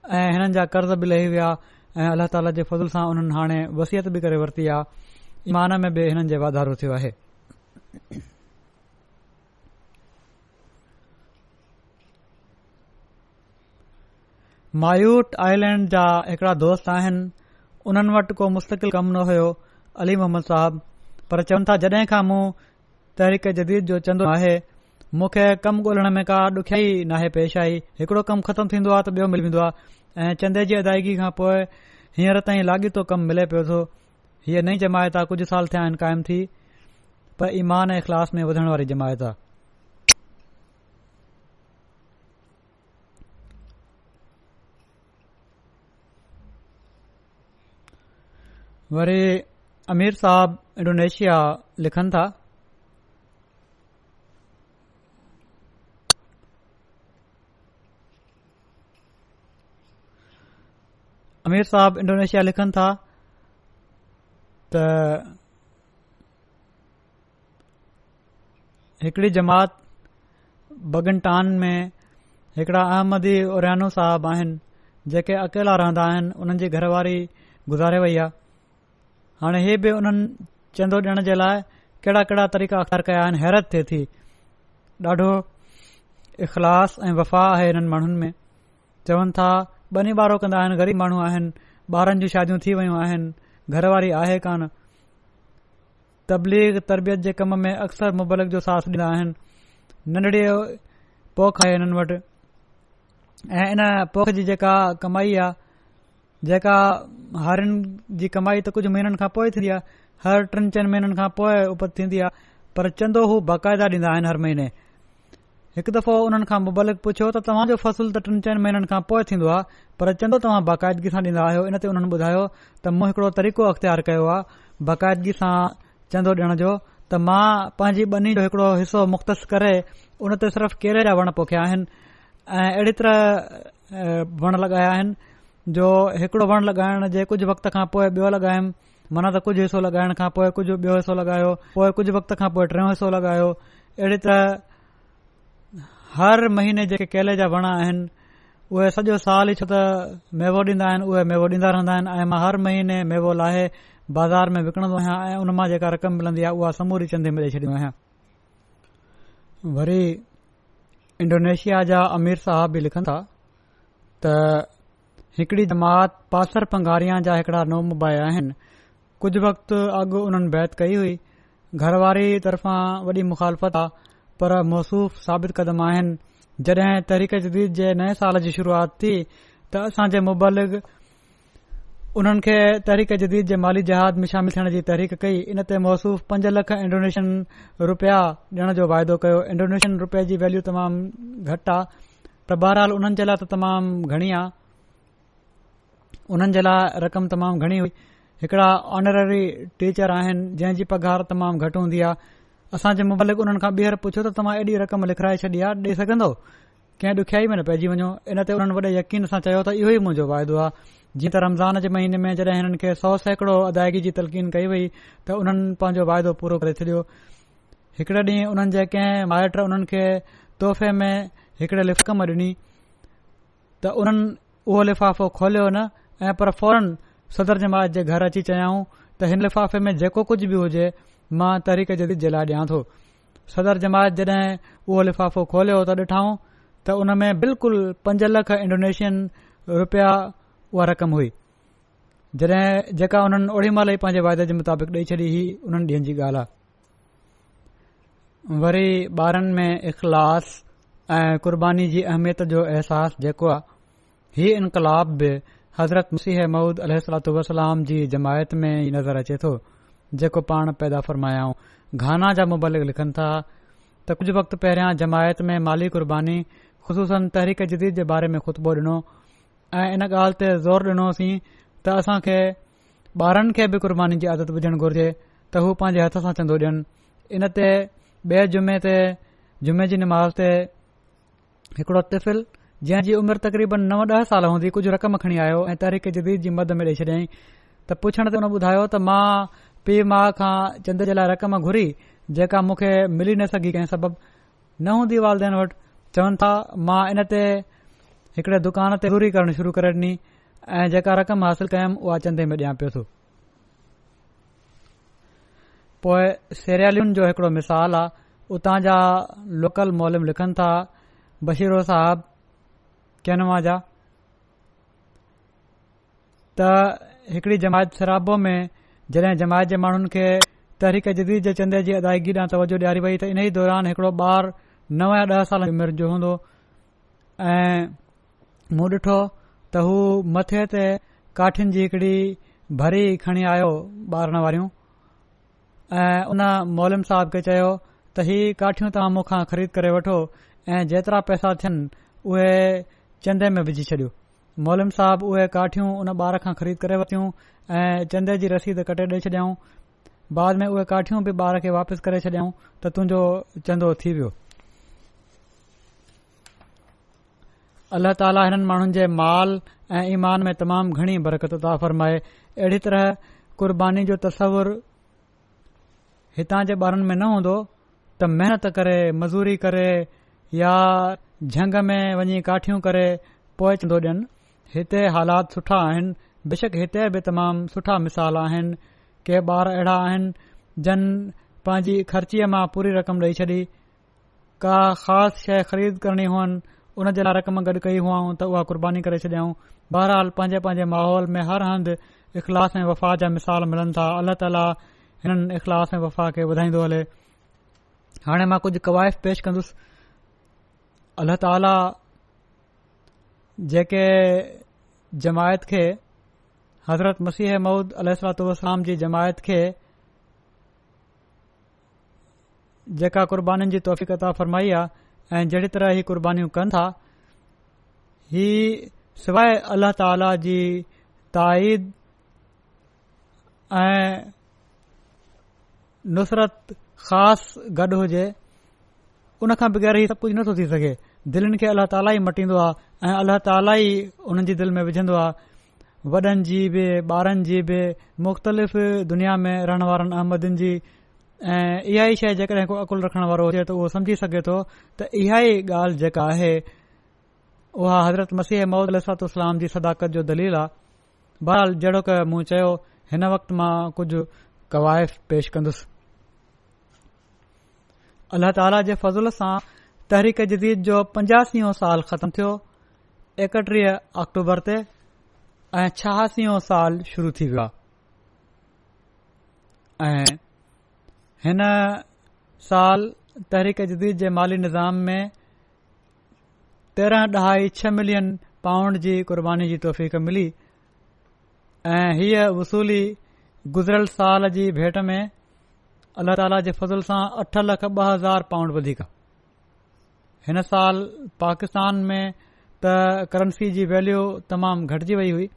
ऐं हिननि जा कर्ज़ बि लही विया ऐं अल्लाह ताला जे फज़ल सां उन्हनि हाणे वसियत बि करे वरिती आहे। ईमान में बि हिननि जे वाधारो थियो आहे। मायूट आइलैंड जा हिकड़ा दोस्त आहिनि। उन्हनि वटि को मुस्तक़िल कमु न हुयो, अली मोहम्मद साहब, पर चवनि था जॾहिं खां मूं तहरीक जदीद जो चंदो आहे मूंखे कमु ॻोल्हण में का ॾुखियाई नाहे पेश आई। हिकड़ो कमु ख़तमु थींदो आहे त ॿियो मिली वेंदो आहे ऐं चंदे जी अदायगी खां पोइ हींअर ताईं लाॻीतो कमु मिले पियो थो। हीअ नई जमायत आहे, कुझु साल थिया आहिनि क़ाइमु थी, पर ईमान ऐं इख़लास में वधण वारी जमायत आहे। वरी अमीर साहब इंडोनेशिया लिखनि था अमीर साहब इंडोनेशिया लिखनि था त हिकड़ी जमात बगनटान में हिकड़ा अहमदी ओरियानो साहब आहिनि जेके अकेला रहंदा आहिनि उन्हनि जी घरवारी गुज़ारे वई आहे। हाणे हे बि उन्हनि चंदो ॾियण जे लाइ कहिड़ा कहिड़ा तरीक़ा अख़्तियार कया आहिनि। हैरत थिए थी, ॾाढो इख़लास ऐं वफ़ा आहे हिननि माण्हुनि में। चवनि था बनी ॿारो कंदा आहिनि, ग़रीब माण्हू आहिनि, ॿारनि जूं शादियूं थी वयूं आहिनि, घरवारी आहे कान। तबलीग तरबियत जे कम में अक्सर मुबलिक जो साथ ॾींदा आहिनि। नंढड़ी पोख आहे हिननि वटि ऐं इन पोख जी जेका कमाई आहे, जेका हारियुनि जी कमाई त कुझु महीननि खां पोइ थींदी आहे, हर 3-4 महीननि खां पोइ उपत थींदी आहे, पर चंदो हू बाक़ाइदा ॾींदा आहिनि हर महीने। हिकु दफ़ो उन्हनि खां मुबलिक पुछियो त तव्हांजो फ़सुल त 3-4 महीननि खां पोइ थींदो आहे, पर चंदो तव्हां बाक़ाइदगी सां ॾींदा आहियो। इन ते उन्हनि ॿुधायो त मूं हिकड़ो तरीक़ो अख़्तियार कयो आहे बाक़ाइदगी सां चंदो ॾियण जो, त मां पंहिंजी ॿनी जो हिकड़ो हिसो मुख़्तस करे उन ते सिर्फ़ केले जा वण पोखिया आहिनि ऐं अहिड़ी तरह वण लॻाया आहिनि जो हिकड़ो वण लॻाइण जे कुझु वक़्त खां पोइ ॿियो लॻायुमि, माना त कुझु हिसो लॻाइण खां पोइ कुझु ॿियो हिसो लॻायो, पोइ कुझु वक़्त खां पोइ टियों हिसो लॻायो। अहिड़ी तरह हर महीने जेके केले जा वण आहिनि उहे सॼो साल ई छो त मेवो ॾींदा आहिनि, उहे मेवो ॾींदा रहंदा आहिनि ऐं मां हर महीने मेवो लाहे बाज़ार में विकणंदो आहियां ऐं उन मां जेका रक़म मिलंदी आहे उहा समूरी चंदे में ॾेई छॾींदो आहियां। वरी इंडोनेशिया जा अमीर साहब बि लिखनि था त हिकड़ी जमात पासर पंगारिया जा हिकड़ा नोमुबाए आहिनि। कुझु वक़्तु अॻु उन्हनि बैत कई हुई, घरवारी तरफ़ां वॾी मुखालफ़त आहे, पर मौसूफ़ साबित क़दम आहिनि। जॾहिं तहरीक जदीद जे नए साल जी शुरूआत थी त असांजे मुबलिग उन्हनि खे तहरीक जदीद जे माली जहाद में शामिल थियण जी तहरीक कई। इन ते मौसूफ़ 5 लख इंडोनेशियन रुपया ॾियण जो वाइदो कयो। इंडोनेशियन रुपये जी वैल्यू तमामु घटि आहे, पर बहरहाल उन्हनि जे लाइ त तमामु घणी आहे, उन्हनि जे लाइ रक़म तमामु घणी हुई। हिकड़ा ऑनररी टीचर आहिनि जंहिं जी पघार तमामु घटि हूंदी आहे। असांजे मुबलिक उन्हनि खां ॿीहर पुछियो त तव्हां एॾी रक़म लिखाए छॾी आहे, ॾेई सघंदो, कंहिं ॾुखियाई में न पइजी वञो। इन ते उन्हनि वॾे यकीन सां चयो त इहो ई मुंहिंजो वाइदो आहे। जीअं त रमज़ान जे महीने में जॾहिं हिननि खे 100 सैकड़ो अदायगी जी तलक़ीन कई वई त उन्हनि पंहिंजो वाइदो पूरो करे छॾियो। हिकड़े ॾींहुं उन्हनि जे कंहिं माइट उन्हनि खे तोहफ़े में हिकड़े लिफ़ाफ़े ॾिनी त उन्हनि उहो लिफ़ाफ़ो खोलियो न ऐं पर फौरन सदर जमात जे घर अची चयाऊं त हिन लिफ़ाफ़े में जेको कुझु बि हुजे मां तहरीक जदीद जे लाइ ॾियां थो। सदर जमात जॾहिं उहो लिफ़ाफ़ो खोलियो त ॾिठाऊं त उन में बिल्कुलु 5 लख इंडोनेशियन रुपया उहा रक़म हुई, जॾहिं जेका उन्हनि ओड़ी महिल ई पंहिंजे वाइदे जे मुताबिक़ ॾेई छॾी ही उन्हनि ॾींहनि जी ॻाल्हि आहे। वरी ॿारनि में इख़लास ऐं क़ुर्बानी जी अहमियत जो अहसास जेको आहे, हीउ इनकलाब बि हज़रत मसीह मऊद अलैहिस्सलातु वसलाम जी जमायत में ई नज़र अचे थो जेको पाण पैदा फ़रमायाऊं। घाना जा मुबलिक लिखनि था त कुझु वक़्तु पहिरियां जमायत में माली क़ुर्बानी ख़ुसूसन तहरीक जदीद जे बारे में ख़ुतबो ॾिनो ऐं इन ॻाल्हि ते ज़ोर ॾिनोसीं त असांखे ॿारनि खे बि क़ुर्बानी जी आदत विझणु घुर्जे त हू पंहिंजे हथ सां चंदो ॾियनि। इन ते ॿिए जुमे जी नमाज़ ते हिकड़ो तिफ़िल जंहिं जी उमिरि तक़रीबन 9-10 साल हूंदी कुझु रक़म खणी आयो ऐं तहरीक जदीद जी मद में ॾेई छॾियईं त पुछण ते हुन ॿुधायो त मां पीउ माउ खां चंद जे लाइ रक़म घुरी जेका मूंखे मिली न सघी कंहिं सबबु न हूंदी वालदेन वटि। चवनि था मां इन ते हिकड़े दुकान ते मज़दूरी करणु शुरू करे ॾिनी ऐं जेका रक़म हासिल कयमि उहा चंदे में ॾियां पियो थो। पोइ सेरियालियुनि जो हिकड़ो मिसाल आहे। उतां जा लोकल मोलिम लिखनि था बशीरो साहब कैनवा जा त हिकड़ी जमायत शराबो में जॾहिं जमायत जे माण्हुनि खे तहरीक जदीद जे चंदे जी अदायगी ॾांहुं तवजो ॾियारी वई त इन ई दौरान हिकड़ो ॿार 9 या 10 साल जी उमिरि जो हूंदो ऐं मूं ॾिठो त हू मथे ते काठियुनि जी हिकड़ी भरी खणी आयो ॿारण वारियूं ऐं उन मोलिम साहब खे चयो त ही काठियूं तव्हां मूंखां ख़रीद करे वठो ऐं जेतिरा पैसा थियनि उहे चंदे में विझी छॾियो। मोलिम साहब उहे काठियूं उन ॿार खां ख़रीद करे वरितियूं ऐं चंदे जी रसीद कटे ॾेई छॾियाऊं। बाद में उहे काठियूं बि ॿार खे वापसि करे छॾियाऊं त तुंहिंजो चंदो थी वियो। अल्लाह ताला हिननि माण्हुनि जे माल ऐं ईमान में तमामु घणी बरकत अता फ़रमाए। अहिड़ी तरह क़ुर्बानी जो तस्वुर हितां जे ॿारनि में न हूंदो त महिनत करे मज़ूरी करे या झंग में वञी काठियूं करे पोइ चंदो ॾियनि। हिते हालात सुठा आहिनि। बेशक हिते बि तमामु सुठा मिसाल आहिनि। के ॿार अहिड़ा आहिनि जन पंहिंजी ख़र्चीअ मां पूरी रक़म ॾेई छॾी। का ख़ासि शइ ख़रीद करणी हुअनि उन जे लाइ रक़म गॾु कई हुआऊं त उहा क़ुर्बानी करे छॾियाऊं। बहरहाल पंहिंजे पंहिंजे माहौल में हर हंधि इख़लास ऐं वफ़ा जा मिसाल मिलनि था। अल्लाह ताला हिननि इख़लास ऐं वफ़ा खे वधाईंदो हले। हाणे मां कुझु कवाइफ़ पेश कंदुसि। अल्लाह ताला जेके जमायत खे हज़रत मसीह मऊद अलैहिस्सलातु वस्सलाम जी जमायत खे जेका क़ुर्बानीनि जी तौफ़ीक़ अता फ़रमाई आहे ऐं जहिड़ी तरह ही क़ुर्बानियूं कनि था, ही सवाइ अल्लाह ताला जी ताईद ऐं नुसरत ख़ासि गॾु हुजे, उन खां बग़ैर ही सभु कुझु नथो थी सघे। दिलनि खे अल्लाह ताला ई मटींदो आहे ऐं अल्लाह ताला ई उन्हनि जी दिलि में विझंदो आहे। वॾनि जी बि ॿारनि जी बि मुख़्तलिफ़ दुनिया में रहण वारनि अहमदिन जी। ऐं इहा ई शइ जेकॾहिं को अकुल रखण वारो हुजे त उहो समझी सघे थो त इहा ई ॻाल्हि जेका आहे उहा हज़रत मसीह मऊद अलैहिस्सलातु वस्सलाम जी सदाकत जो दलील आहे। बहरहाल जहिड़ो क मूं चयो, हिन वक़्तु मां कुझु कवाइफ़ पेश कंदुसि। अल्लाह ताला जे फज़ल सां तहरीक जदीद जो 85 साल ख़तमु थियो 31 अक्टूबर ते ऐं 86 साल शुरू थी वियो ऐं हिन साल तहरीक जदीद जे माली निज़ाम में 13.6 मिलियन पाउंड जी क़ुर्बानी जी तौफ़ीक़ मिली ऐं हीअ वसूली गुज़िरियल साल जी भेट में अल्लाह ताला जे फज़ल सां 8,02,000 पाउंड वधीक। हिन साल पाकिस्तान में त करंसी जी वैल्यू तमामु घटिजी वई हुई।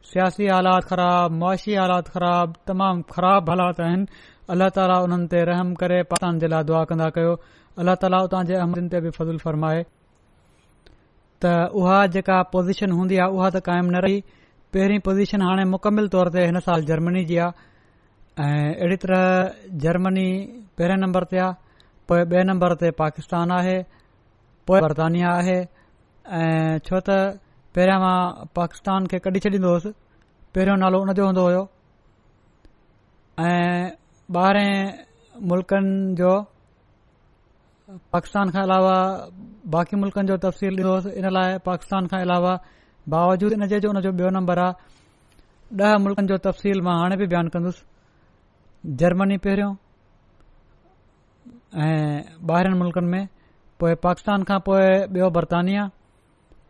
सियासी हालात ख़राब, मुआशी हालात ख़राब, तमामु ख़राब हालात आहिनि। अल्लाह ताला उन्हनि ते रहम करे पाकिस्तान जे लाइ दुआ कंदा कयो। अल्लाह ताला उतां जे अहमदिन ते बि फज़ल फ़रमाए त उहा जेका पोज़ीशन हूंदी आहे उहा त क़ाइमु न रही। पहिरीं पोज़ीशन हाणे मुकमिल तौर ते हिन साल जर्मनी जी आहे ऐं अहिड़ी तरह जर्मनी पहिरें नंबर ते आहे, पोइ ॿिए नंबर ते पाकिस्तान आहे, पोइ बर्तानिया आहे। ऐं छो त पहिरियां मां पाकिस्तान खे कढी छॾींदो हुउसि, पहिरियों नालो उन जो हूंदो हुयो ऐं ॿाहिरें मुल्कनि जो पाकिस्तान खां अलावा बाक़ी मुल्कनि जो तफ़सील ॾींदो हुउसि। इन लाइ पाकिस्तान खां अलावा बावजूद इन जे जो उन जो ॿियो नंबर आहे। 10 मुल्कनि जो तफ़सील मां हाणे बि बयानु कंदुसि। जर्मनी पहिरियों ऐं ॿाहिरनि मुल्कनि में, पोइ पाकिस्तान खां पोइ ॿियो बर्तानिया,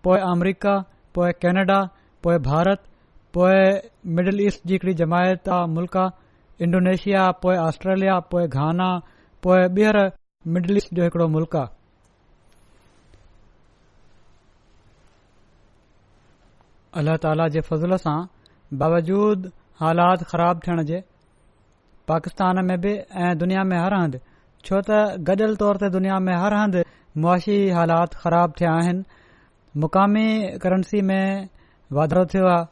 पोइ अमरीका, पोइ कैनेडा, पोइ भारत, पोइ मिडल ईस्ट जी हिकिड़ी जमायत आहे मुल्क आहे इंडोनेशिया, पोइ ऑस्ट्रेलिया, पोइ घाना, पोइ ॿीहर मिडल ईस्ट जो हिकिड़ो मुल्क आहे। अल्लाह ताला जे फज़ल सां बावजूद हालात ख़राब थियण जे पाकिस्तान में बि ऐं दुनिया में हर हंधि, छो त गॾियल तौर ते दुनिया में हर हंधि मुआशी हालात ख़राब थिया आहिनि। मुक़ामी करंसी में वाधारो थियो आहे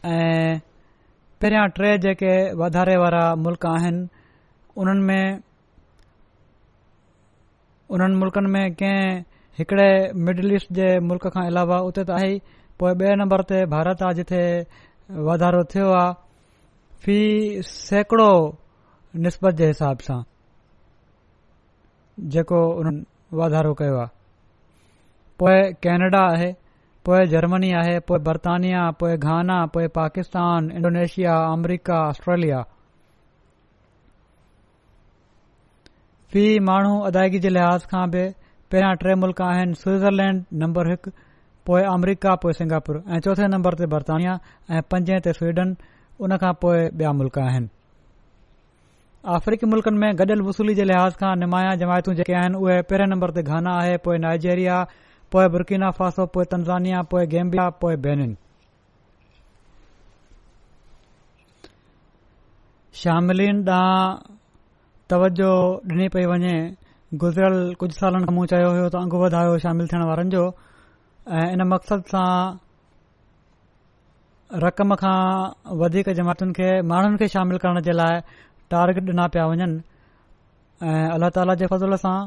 ऐं पहिरियां 3 जेके वाधारे वारा मुल्क आहिनि उन्हनि मुल्कनि में कंहिं हिकिड़े मिडल ईस्ट जे मुल्क खां अलावा उते त आहे ई। पोइ ॿिए नंबर ते भारत आहे जिथे वाधारो थियो आहे फ़ी सैकड़ो निस्बत जे हिसाब सां जेको उन्हनि वाधारो कयो आहे। पोइ कैनेडा आहे, पोइ जर्मनी आहे, पोइ बर्तानिया, पोइ घाना, पोइ पाकिस्तान, इंडोनेशिया, अमरीका, ऑस्ट्रेलिया। फ़ी माण्हू अदायगी जे लिहाज़ खां बि पहिरियां 3 मुल्क आहिनि स्विट्ज़रलैंड नंबर 1, पोइ अमरीका, पोइ सिंगापुर ऐं चौथे नंबर ते बर्तानिया ऐं 5 ते स्वीडन, उन खां पोइ ॿिया मुल्क आहिनि। अफ्रीकी मुल्कनि में गॾियल वसूली जे लिहाज़ खां निमाया जमायतूं जेके आहिनि उहे पहिरें नंबर ते घाना आहे, पोइ नाइजेरिया, पोइ बुर्किना फासो, पोइ तंज़ानिया, पोइ गैम्बिया, पोइ बेनिन। शामिलीन ॾांहुं तवजो ॾिनी पई वञे। गुज़िरियल कुझु सालनि खां मूं चयो हुयो त अघु वधायो शामिल थियण वारनि जो ऐं इन मक़सद सां रक़म खां वधीक जमातुनि खे माण्हुनि खे शामिल करण जे लाइ टारगेट ॾिना पिया वञनि ऐं अल्लाह ताला जे फज़ल सां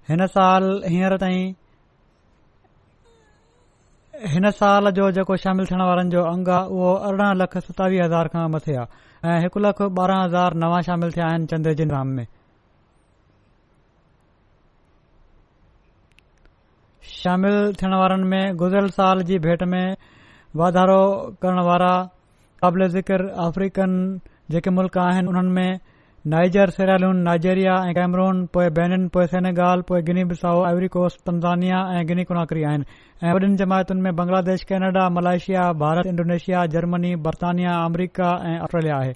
हिन साल जो जेको शामिल थियण वारनि जो अंग आहे उहो 18,27,000 खां मथे आहे ऐं 1,12,000 नवां शामिल थिया आहिनि चंदे जे निज़ाम में। शामिल थियण वारनि में गुज़िरियल साल जी भेट में वाधारो करण वारा क़ाबिल ज़िक्र अफ्रीकन जेके मुल्क आहिनि उन्हनि में नाइजर, सेरालियोन, नाइजेरिया ऐं कैमरून, पोइ बेनिन, पोइ सेनेगाल, पोइ Guinea Bissau, Ivory Coast, Tanzania ऐं गिनी कोनाक्री आहिनि ऐं वॾियुनि जमायतुनि में Bangladesh, Canada, Malaysia, Bharat, Indonesia, Germany, बर्तानिया, अमरीका ऐं ऑस्ट्रेलिया आहे।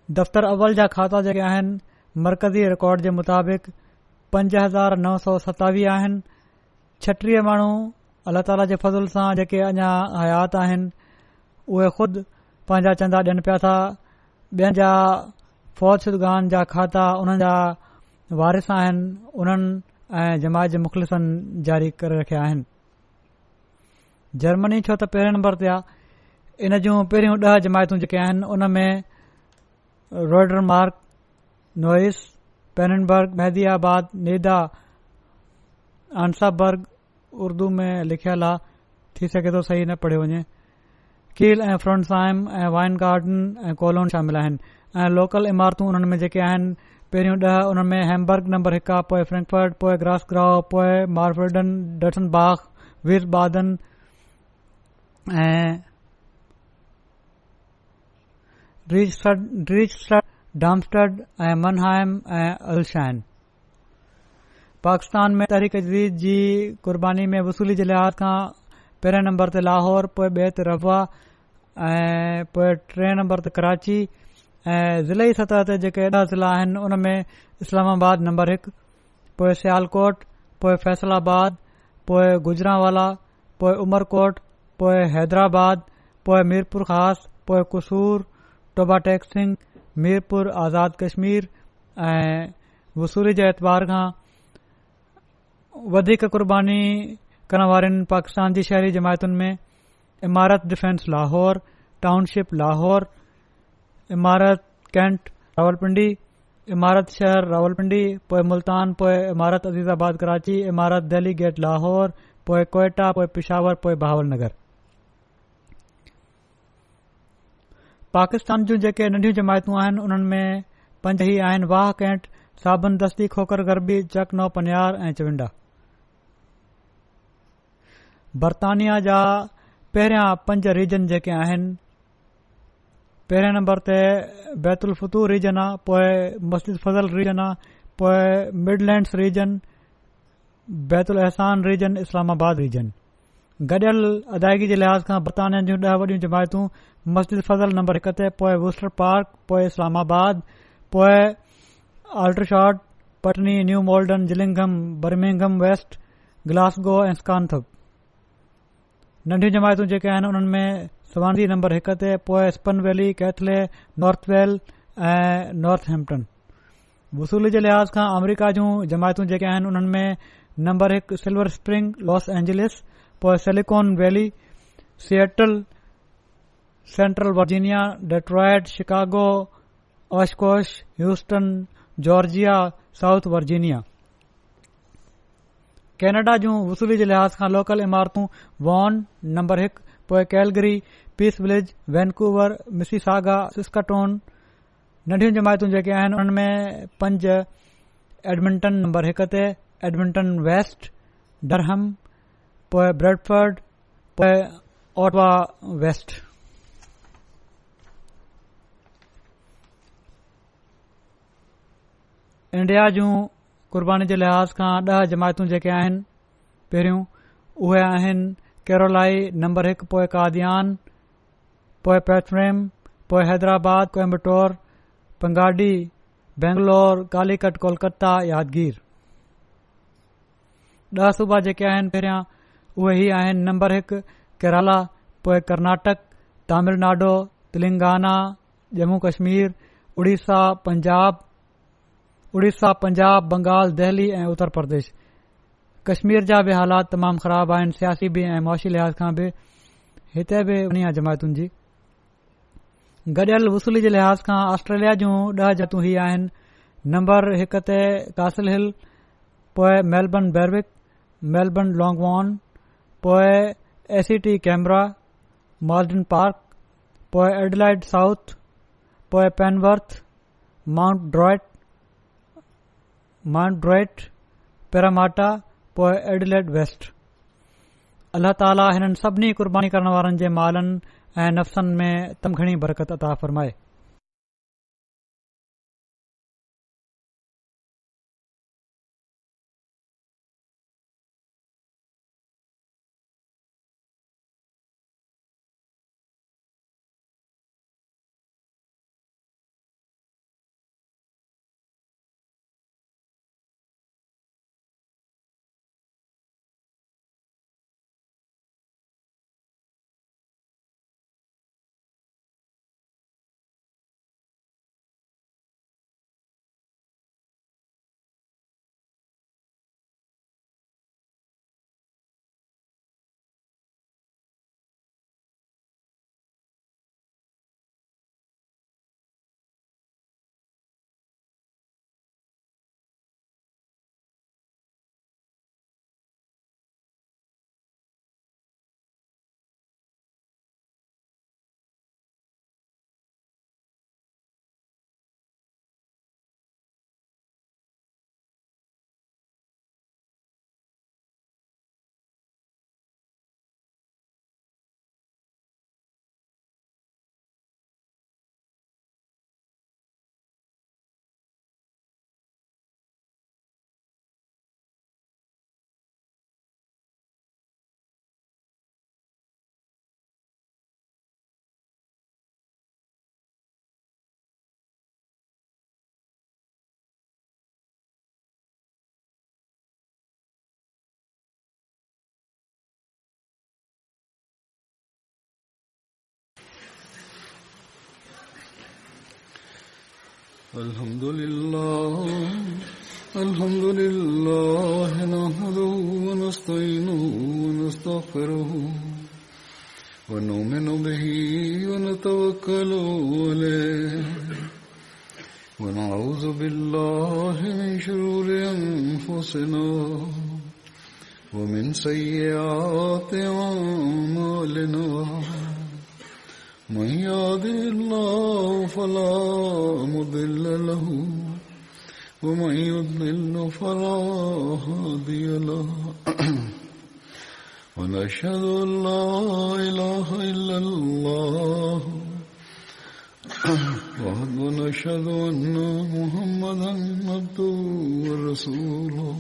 दफ़्तर अव्वल जा खाता जेके आहिनि मरकज़ी रिकॉर्ड जे मुताबिक़ 5,927 आहिनि। 36 माण्हू अल्लाह ताला जे फज़ल सां जेके अञा हयात आहिनि उहे ख़ुदि पंहिंजा चंदा ॾियनि पिया था। ॿियनि जा फ़ौज शुदगान जा खाता उन्हनि जा वारिस आहिनि, उन्हनि ऐं जमायत जे मुख़लिसनि जारी करे रखिया आहिनि। जर्मनी छो त पहिरें नंबर ते आहे, इन जूं पहिरियों 10 जमायतूं जेके आहिनि उन में रोडरमार्क, नोइस, पेनिनबर्ग, मेहदीआबाद, नेदा, आंसाबर्ग उर्दू में लिखियल आहे, थी सघे थो सही न पढ़ियो वञे, कील ऐं फ्रोंटसाइम ऐं वाइन गार्डन ऐं कोलोन शामिल आहिनि ऐं लोकल इमारतूं उन्हनि में जेके आहिनि पहिरियों 10 उन्हनि में हैम्बर्ग नंबर 1 आहे, पोइ फ्रैंकफर्ट, पोइ ग्रासग्राउ, पोइ मार्फर्डन, डटनबाख, वीरबादन ऐं रीचस्टड, डामस्टड ऐं मनहाइम ऐं अलशाइन। पाकिस्तान में तहरीक जदीद जी कुर्बानी में वसूली जे लिहाज़ खां पहिरें नंबर ते लाहौर, पोइ ॿिए ते रवा ऐं पोइ 3 नंबर ते कराची ऐं ज़िलई सतह ते जेके 10 ज़िला आहिनि उन में इस्लामाबाद नंबर 1, पोइ सियालकोट, पोइ फैसलाबाद, पोइ गुजरांवाला, पोइ उमरकोट, पोइ हैदराबाद, पोइ मीरपुर ख़ास, पोइ कुसूर, टोबा टेक सिंह, मीरपुर, आज़ाद कश्मीर ऐं वसूली जे एतबार खां वधीक कुर्बानी करण वारनि पाकिस्तान जी शहरी जमायतुनि में इमारत डिफेंस लाहौर, टाउनशिप लाहौर, इमारत कैंट रावलपिंडी, इमारत शहर रावलपिंडी, पोइ मुल्तान, पोइ इमारत अज़ीज़ाबाद कराची, इमारत दिल्ली गेट लाहौर, पोइ कोयटा, पोइ पिशावर, पोइ बहावलनगर। पाकिस्तान जूं जेके नंढियूं जमायतूं आहिनि उन्हनि में 5 ई आहिनि: वाह कैंट, साबन दस्ती, खोकर गरबी, चक नौ पनियार ऐं चविंडा। बर्तानिया जा पहिरियां 5 रीजन जेके आहिनि, पहिरें नंबर ते बैतुल फतूह रीजन आहे, पोइ मस्जिद फज़ल रीजन आहे, पोइ मिडलैंड्स रीजन, बैतुल एहसान रीजन, इस्लामाबाद रीजन। गॾियल अदायगी जे लिहाज़ खां बर्तानिया जूं 10 वॾियूं जमायतूं मस्जिद फज़ल नंबर 1 ते, पोइ वुस्टर पार्क, पोइ इस्लामाबाद, पोइ Aldershot, Putney, New Malden, Gillingham, Birmingham West, Glasgow ऐं स्कानथप। नंढियूं जमायतूं जेके आहिनि उन्हनि में स्वांजी नंबर 1 ते, पोइ स्पन वैली, कैथले, नॉर्थवेल ऐं नॉर्थहैम्पटन। वसूली जे लिहाज़ खां अमरीका जूं जमायतूं जेके आहिनि उन्हनि में number 1 Silver Spring, Los Angeles, पोइ Silicon Valley, Seattle, Central Virginia, Detroit, Chicago, Oshkosh, Houston, Georgia, South Virginia. Canada जूं वसूली जे लिहाज़ खां लोकल इमारतूं वॉन नंबर 1, पोइ Calgary, Peace Village, Vancouver, Mississauga, Saskatoon. नंढियूं जमायतूं जेके आहिनि उन्हनि में 5 एडमिंटन नंबर 1 ते, एडमिंटन वेस्ट, डरहम, पोइ ब्रेडफर्ड, पोइ ऑटवा वेस्ट। इंडिया जूं कुर्बानी जे लिहाज़ खां 10 जमायतूं जेके आहिनि पहिरियों उहे आहिनि केरोलाई नंबर 1, पोइ कादियान, पोइ पैथफ्रेम, पोइ हैदराबाद, कोयम्बटोर, पंगाडी, बेंगलोर, कालीकट, कोलकाता, यादगीर। 10 सूबा जेके आहिनि पहिरियां उहे ई आहिनि नंबर 1 केरला, पोइ कर्नाटक, तमिलनाडु, तेलंगाना, जम्मू कश्मीर, उड़ीसा, पंजाब, बंगाल, दिल्ली ऐं उत्तर प्रदेश। कश्मीर जा बि हालात तमामु ख़राब आहिनि, सियासी बि ऐं मुआशी लिहाज़ खां बि। हिते बि उन जमायतुनि जी गॾियल वसूली जे लिहाज़ खां ऑस्ट्रेलिया जूं 10 जमायतूं ही आहिनि। नंबर 1 ते कासल हिल, पोइ मेलबर्न बेरविक, मेलबर्न लॉन्गवॉन, पोइ एसीटी कैमरा, मॉल्डन पार्क, पोइ एडलाइड साउथ, पोइ पेनवर्थ, माउंट ड्रॉइट, पैरामाटा, पोइ एडलेड वेस्ट। अल्लाह ताला हिननि सभिनी क़ुर्बानी करण वारनि जे मालनि ऐं नफ़्सनि में तम घणी बरकत अता फ़रमाए।
الحمد لله نحمده ونستعينه ونستغفره ونؤمن به ونتوكل عليه ونعوذ بالله من شرور أنفسنا ومن سيئات أعمالنا من يهده الله فلا مضل له ومن يضلل فلا هادي له ونشهد أن لا إله إلا الله ونشهد أن محمدا عبده ورسوله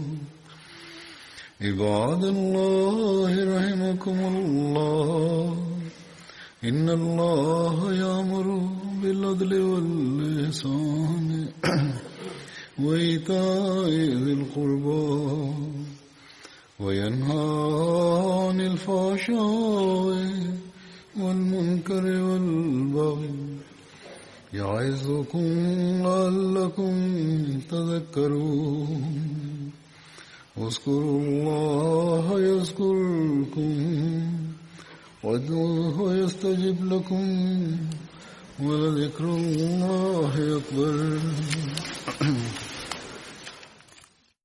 عباد الله رحمكم الله إن الله يأمر بالعدل والإحسان وإيتاء ذي القربى وينهى عن الفحشاء والمنكر والبغي يعظكم لعلكم تذكرون واذكروا الله يذكركم وادعوه يستجب لكم ولذكر الله أكبر